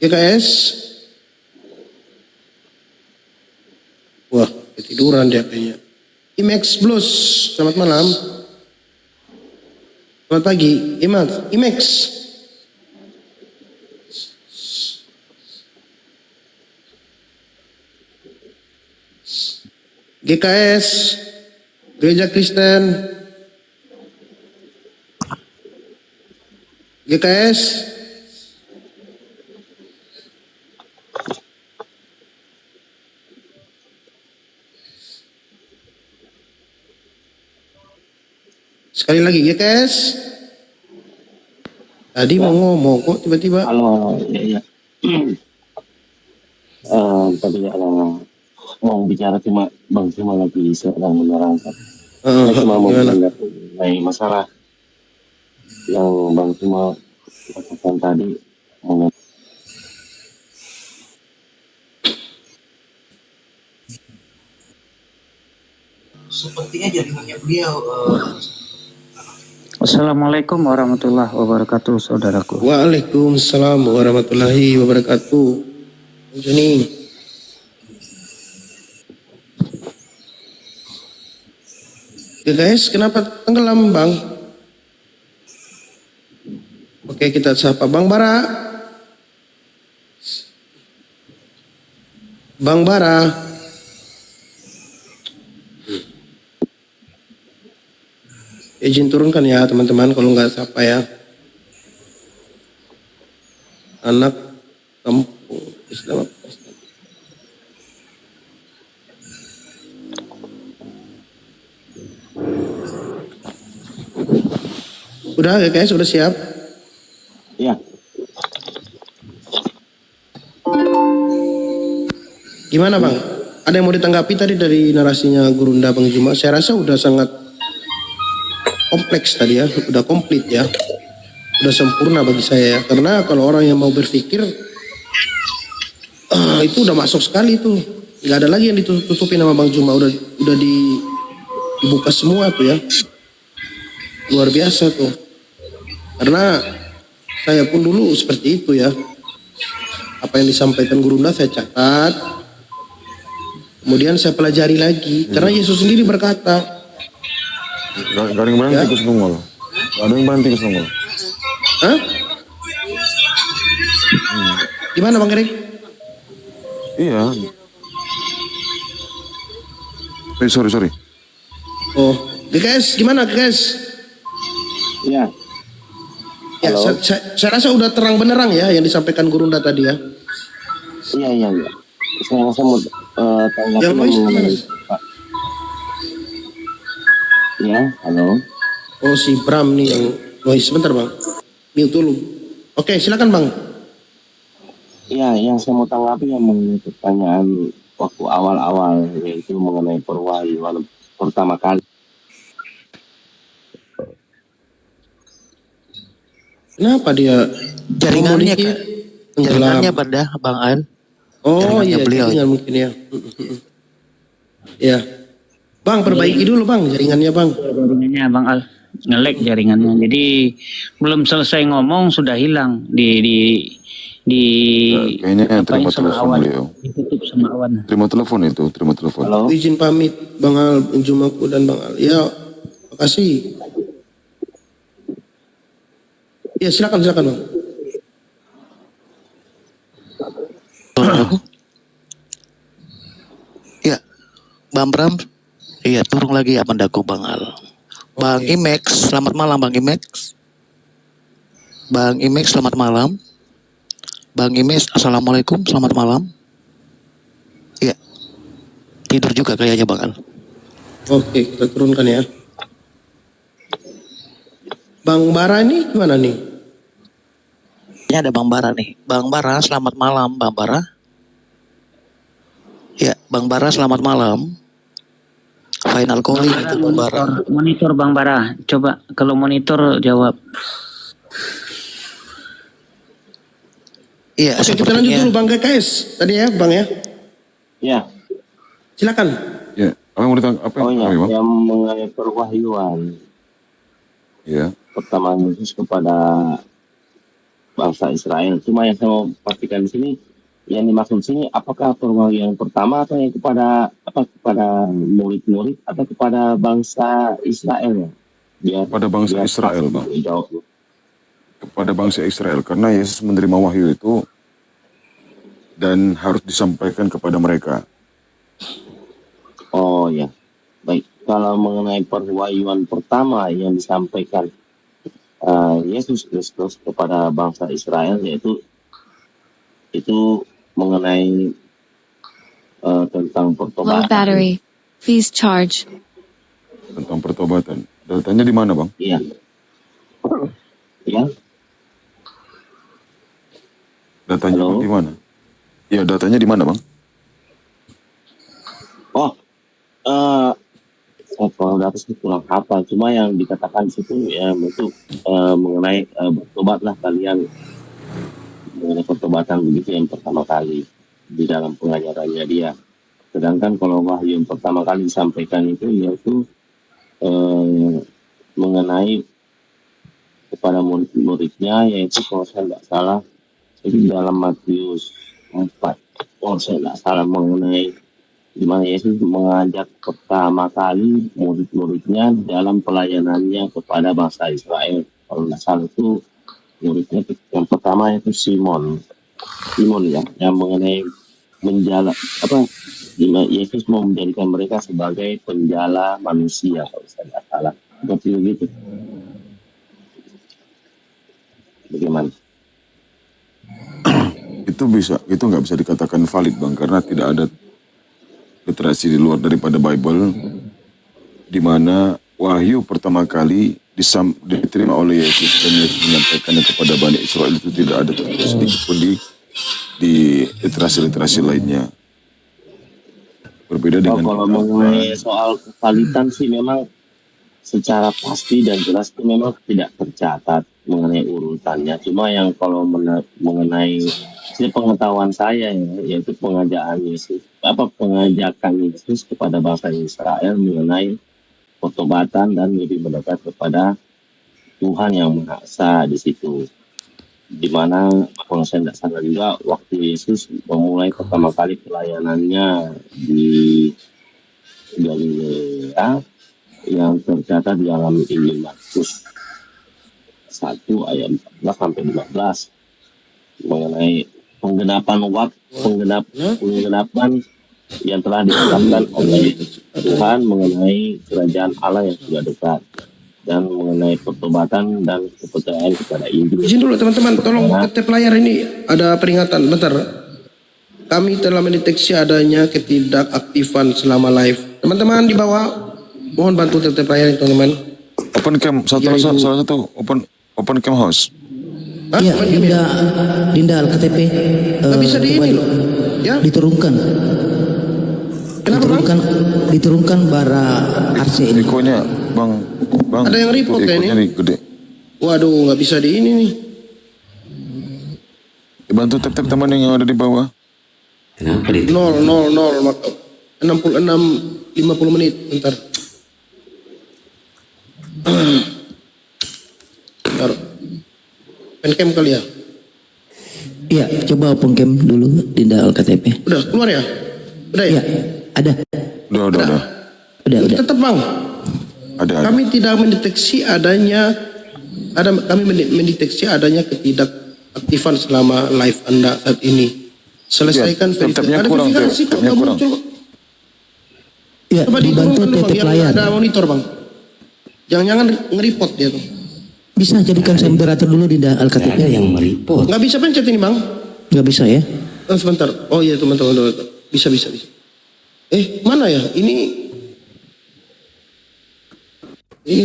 GKS. Wah, ketiduran dia kayaknya. IMAX Blues, selamat malam. Selamat pagi, IMAX. GKS, Gereja Kristen. GKS. Sekali lagi GKS. Tadi mau ngomong kok tiba-tiba. Halo, iya. Tadi mau bicara cuma Bang Zuma lagi sedang menerangkan. Saya cuma mau mengenai masalah yang Bang Zuma lakukan tadi. Sepertinya jaringannya beliau. Assalamualaikum warahmatullahi wabarakatuh, saudaraku. Waalaikumsalam warahmatullahi wabarakatuh. Joni. Guys, kenapa tenggelam, Bang? Oke, kita sapa Bang Bara. Bang Bara. Izin turunkan ya, teman-teman, kalau nggak sapa ya. Anak kampung Islam. Udah ya guys, sudah siap? Iya. Gimana Bang? Ada yang mau ditanggapi tadi dari narasinya Gurunda Bang Juma? Saya rasa udah sangat kompleks tadi ya, udah komplit ya. Udah sempurna bagi saya ya. Karena kalau orang yang mau berpikir, itu udah masuk sekali tuh. Gak ada lagi yang ditutupi nama Bang Juma, udah dibuka semua tuh ya. luar biasa tuh. Karena saya pun dulu seperti itu ya. Apa yang disampaikan Gurunda saya catat. Kemudian saya pelajari lagi. Karena Yesus sendiri berkata, Gak ada yang berhenti tikus nongol. Gak ada yang berhenti tikus nongol. hah? Gimana Bang Erik? Iya. Sorry. Oh, GKS gimana GKS? Iya. Ya, saya rasa udah terang benerang ya yang disampaikan Gurunda tadi ya. Iya. Saya mau tanggapi Yang noise gimana? Pak. Ya, halo. Oh si Bram nih yang noise, sebentar Bang. Mute dulu. Oke, silakan Bang. Iya, yang saya mau tanggapi yang mengenai pertanyaan waktu awal-awal, yaitu mengenai perwahyuan pertama kali. Kenapa dia Jaringannya memiliki Kak. tenggelam? Jaringannya pada Bang Al. Oh iya, jaringannya beliau. jaringan mungkin ya. Ya. Bang, perbaiki dulu Bang jaringannya Bang. Jaringannya Bang Al nge-lag jaringannya. Jadi belum selesai ngomong sudah hilang di Kayaknya terima sama telepon awan. beliau. Ditutup sama awan. Terima telepon. Halo. Izin pamit Bang Al, Jumaku dan Bang Al. Ya, makasih. Ya silakan Bang. Ya, Bang Bram. Iya, turun lagi ya pendakung Bang Al. Bang Imex, selamat malam Bang Imex. Bang Imex, selamat malam. Bang Imex, assalamualaikum, selamat malam. Iya, tidur juga kayaknya Bang Al. Oke, kita turunkan ya. Bang Bara ini gimana nih? Ini ada Bang Bara nih. Bang Bara, selamat malam Bang Bara. Ya, Bang Bara, selamat malam. Final calling itu Bang Bara. Monitor Bang Bara. Coba kalau monitor jawab. Iya, Oke, kita lanjut dulu Bang GKS tadi ya, Bang ya. Ya. Silakan. Ya, apa yang mau ditanya? Apa Oh iya, Bang? yang mengenai perwahyuan. Ya. Pertama Yesus kepada bangsa Israel. Cuma yang saya mau pastikan di sini, yang dimaksud sini apakah perwahyuan pertama atau yang kepada murid-murid atau kepada bangsa Israel ya? Kepada bangsa Israel, Bang. Jawab. Kepada bangsa Israel, karena Yesus menerima wahyu itu dan harus disampaikan kepada mereka. Oh ya, baik. Kalau mengenai perwahyuan pertama yang disampaikan Yesus Kristus kepada bangsa Israel, yaitu itu mengenai tentang pertobatan. Low battery. Please charge. Tentang pertobatan. Datanya di mana, Bang? Iya. Iya. Datanya Bang, di mana? Iya, datanya di mana, Bang? Oh, kalau data sih kurang hafal. Cuma yang dikatakan di situ ya itu mengenai bertobatlah kalian, mengenai pertobatan begitu yang pertama kali di dalam pengajarannya dia. Sedangkan kalau wahyu yang pertama kali disampaikan itu yaitu mengenai kepada murid-muridnya, yaitu kalau saya tidak salah itu dalam Matius 4, kalau saya tidak salah, mengenai di mana Yesus mengajak pertama kali murid-muridnya dalam pelayanannya kepada bangsa Israel. Kalau tidak salah itu muridnya yang pertama itu Simon ya, yang mengenai menjala Yesus mau menjadikan mereka sebagai penjala manusia, kalau saya tidak salah, seperti begitu. Bagaimana? Itu nggak bisa dikatakan valid, Bang, karena tidak ada literasi di luar daripada Bible di mana wahyu pertama kali diterima oleh Yesus dan Yesus menyampaikannya kepada Bani Israel itu tidak ada sedikit pun di literasi lainnya. Berbeda dengan kalau mengenai soal kevalitan sih memang secara pasti dan jelas itu memang tidak tercatat mengenai urutannya. Cuma yang kalau mengenai pengetahuan saya ya, yaitu pengajakan Yesus kepada bangsa Israel mengenai pertobatan dan lebih mendekat kepada Tuhan yang Maha Esa di situ. Dimana kalau saya tidak salah juga waktu Yesus memulai pertama kali pelayanannya di Galilea yang tercatat di dalam Injil Markus 1 ayat 14 sampai 15 mengenai penggenapan penggenapan yang telah ditetapkan oleh Tuhan mengenai kerajaan Allah yang sudah dekat dan mengenai pertobatan dan kepercayaan kepada Injil. Izin dulu teman-teman, tolong tap layar ini ada peringatan bentar. Kami telah mendeteksi adanya ketidakaktifan selama live. Teman-teman di bawah mohon bantu tap layar ini teman-teman. Open cam salah satu open cam house. Iya, Dinda Al-KTP. Nggak bisa di ini loh. Ya. Diturunkan. Kenapa diturunkan bara RC ini. Rikonya bang. Ada yang report ya ini? Gede. Waduh, nggak bisa di ini nih. Bantu tap teman yang ada di bawah. 0, 66, 50 menit. Bentar. Bentar. Pencam kali ya? Iya, coba open cam dulu Dinda Al-KTP. Udah keluar ya? Udah ya? Iya, ada. Udah. Tetap bang. Ada. Kami tidak mendeteksi kami mendeteksi adanya ketidakaktifan selama live Anda saat ini. Selesaikan verifikasi. Ada verifikasi kok nggak muncul. Ya, coba dibantu diturunkan bang, tap biar layar. ada monitor bang. Jangan-jangan nge-report dia tuh. Bisa jadikan saya moderator dulu Dinda Al-KTP. yang mereport. Nggak bisa pencet ini bang. Nggak bisa ya? Sebentar. Oh iya teman-teman. Bisa. Mana ya? Ini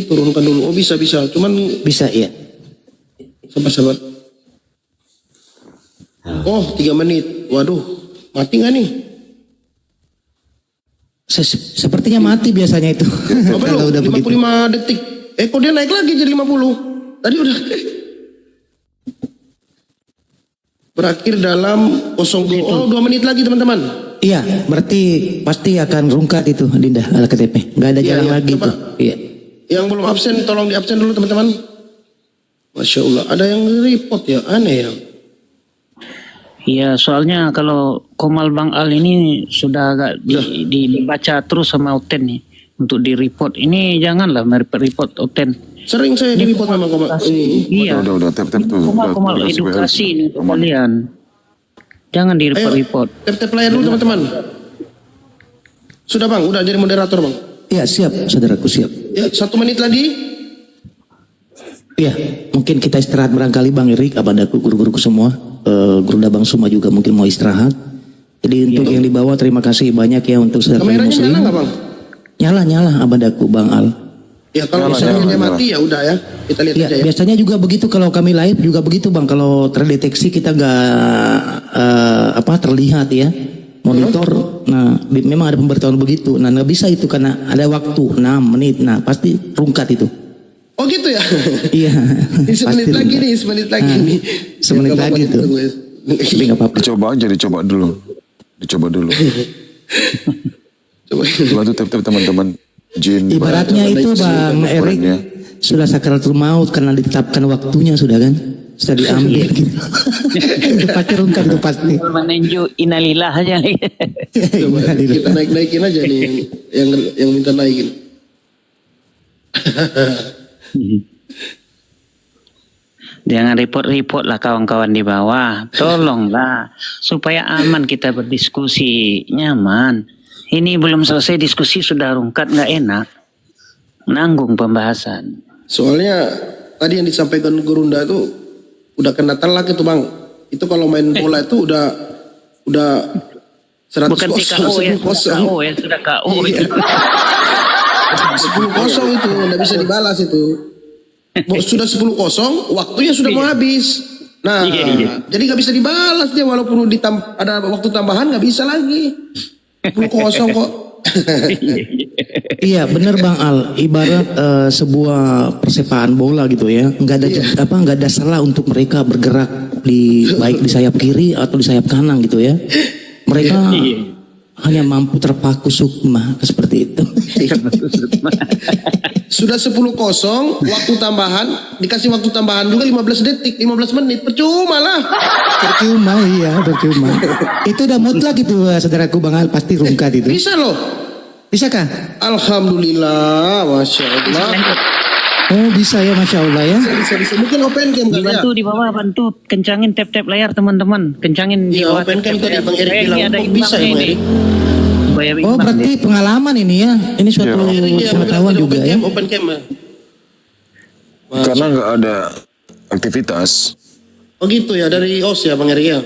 turunkan dulu. Oh bisa. Cuman bisa ya. Sabar. Oh 3 menit. Waduh, mati nggak nih? Sepertinya mati biasanya itu. Oh, belum, 55 detik. Kok dia naik lagi jadi 50? Tadi udah. Berakhir dalam 02. Oh 2 menit lagi teman-teman. Iya, berarti pasti akan rungkat itu Dinda Al-KTP. Nggak ada jalan lagi coba. tuh. Iya. Yang belum absen tolong di absen dulu teman-teman. Masya Allah, ada yang report ya, aneh ya. Iya, soalnya kalau Komal Bang Al ini sudah agak dibaca terus sama Oten nih untuk di report. Ini janganlah report Oten. Sering saya di report memang Komal. Iya. Udah, tap tuh. Komal edukasi ini untuk kalian. Jangan di report. Tap layar dulu teman-teman. Sudah bang, udah jadi moderator bang. Iya siap, saudaraku siap. Ya 1 menit lagi. Iya, mungkin kita istirahat barangkali Bang Erik, abadaku guru-guruku semua. Guru Bang Suma juga mungkin mau istirahat. Jadi untuk yang di bawah terima kasih banyak ya untuk saudara Kameranya muslim. nyala nggak bang? Nyala abadaku Bang Al. Ya kalau misalnya mati ya udah ya, kita lihat Ya, aja ya. biasanya juga begitu kalau kami live juga begitu Bang. Kalau terdeteksi kita nggak terlihat ya monitor. Nah memang ada pemberitahuan begitu. Nah nggak bisa itu karena ada waktu 6 menit. Nah pasti rungkat itu. Oh gitu ya? Iya. Semenit lagi nih. Semenit lagi tuh. Tapi nggak apa-apa. Dicoba dulu. Coba tuh tap teman-teman. Jin. Ibaratnya itu Bang Erik sudah sakaratul maut karena ditetapkan waktunya sudah kan. Sudah diambil gitu. Pasti rungkat itu pasti. Meninju inalillah aja. Coba kita naikin aja nih yang minta naikin. Jangan report lah kawan-kawan di bawah. Tolonglah supaya aman kita berdiskusi, nyaman. Ini belum selesai diskusi sudah rungkat, nggak enak. Nanggung pembahasan. Soalnya tadi yang disampaikan Gurunda itu udah kena telak itu bang. Itu kalau main bola itu udah 100 bukan TKO ya, KO ya, sudah KO iya. itu. 10-0 itu nggak bisa dibalas itu. Sudah 10-0, waktunya sudah mau habis. Nah, jadi nggak bisa dibalas dia walaupun ada waktu tambahan nggak bisa lagi. 10-0 kok. Iya benar Bang Al. Ibarat sebuah persepaan bola gitu ya. Nggak ada salah untuk mereka bergerak baik di sayap kiri atau di sayap kanan gitu ya. Mereka hanya mampu terpaku sukma seperti itu. Sudah 10-0, waktu tambahan, dikasih waktu tambahan juga 15 detik, 15 menit, percuma lah. Percuma, iya, percuma. Itu udah mutlak itu, saudaraku Bang Al, pasti rungkat itu. Bisa loh. Bisakah? Alhamdulillah, Masya Allah. Oh bisa ya, Masya Allah ya. Bisa. Mungkin open cam kali ya. Dibantu di bawah, bantu kencangin tap-tap layar teman-teman, kencangin di Iya, bawah. open cam tadi Bang Erik Ini bilang, ada kok bisa ya Bang imbangnya Erik? Supaya Oh imbang berarti deh. pengalaman ini ya. Ini suatu pengetahuan juga ya. Open cam. Karena nggak ada aktivitas. Oh gitu ya, dari host ya Bang Erik ya.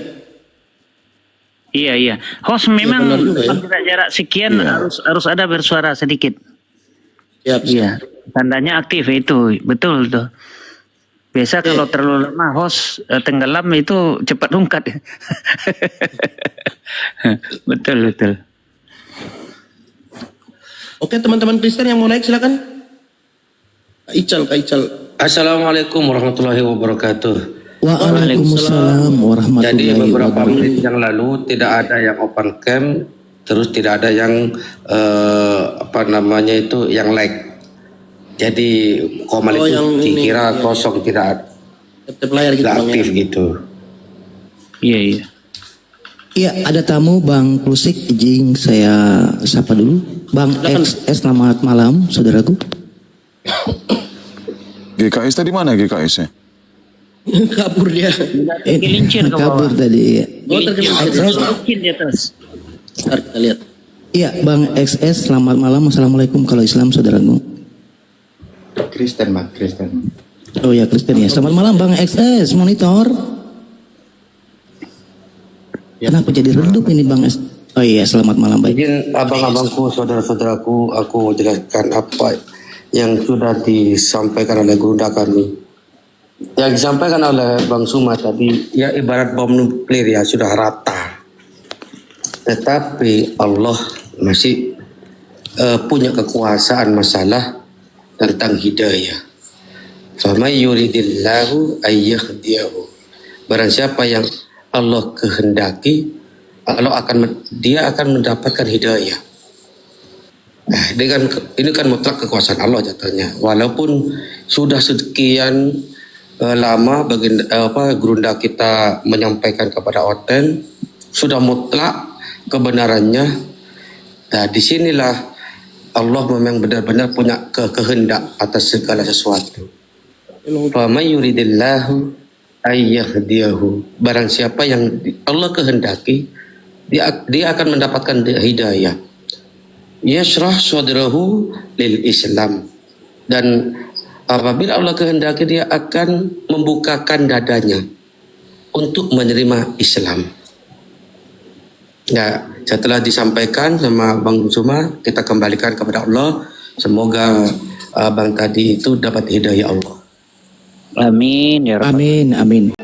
Iya. Host memang benar juga ya. jarak sekian harus ada bersuara sedikit. Siap. Iya, tandanya aktif itu, betul tuh. Biasa kalau terlalu lama host tenggelam itu cepat rungkat. betul. Oke teman-teman Kristen yang mau naik silakan. Kak Ical. Assalamualaikum warahmatullahi wabarakatuh. Waalaikumsalam warahmatullahi Jadi beberapa wabarakatuh. menit yang lalu tidak ada yang open cam, terus tidak ada yang yang like. Jadi komal itu dikira kosong, tidak aktif gitu. Iya. Iya, ada tamu Bang Klusik, izin saya sapa dulu. Bang XS, selamat malam, saudaraku. GKS tadi mana GKS-nya? Kabur dia. Gelincir ke bawah. Kabur tadi. Oh tergelincir. Mungkin di atas. Ntar kita lihat. Iya, Bang XS, selamat malam. Assalamualaikum kalau Islam, saudaraku. Kristen, Bang, Kristen. Oh ya, Kristen ya. Selamat malam Bang XS, monitor. Kenapa jadi redup ini Bang S? Oh iya, selamat malam, baik. Izin abang-abangku, saudara-saudaraku, aku menjelaskan apa yang sudah disampaikan oleh Gunda kami. Yang disampaikan oleh Bang Suma tadi, ya ibarat bom nuklir ya, sudah rata. Tetapi Allah masih punya kekuasaan masalah tentang hidayah. Faman yuridillahu ayyahdiyahu. Barang siapa yang Allah kehendaki, dia akan mendapatkan hidayah. Nah, ini kan mutlak kekuasaan Allah jatuhnya. Walaupun sudah sekian lama Gerunda kita menyampaikan kepada Oten, sudah mutlak kebenarannya. Nah, disinilah Allah memang benar-benar punya kehendak atas segala sesuatu. Faman yuridillahu ayyahdiyahu. Barang siapa yang Allah kehendaki, dia akan mendapatkan hidayah. Yashrah sadrahu lil Islam. Dan apabila Allah kehendaki, dia akan membukakan dadanya untuk menerima Islam. Ya, setelah disampaikan sama Bang Suma, kita kembalikan kepada Allah. Semoga Bang tadi itu dapat hidayah Allah. Amin ya Rabbal Amin.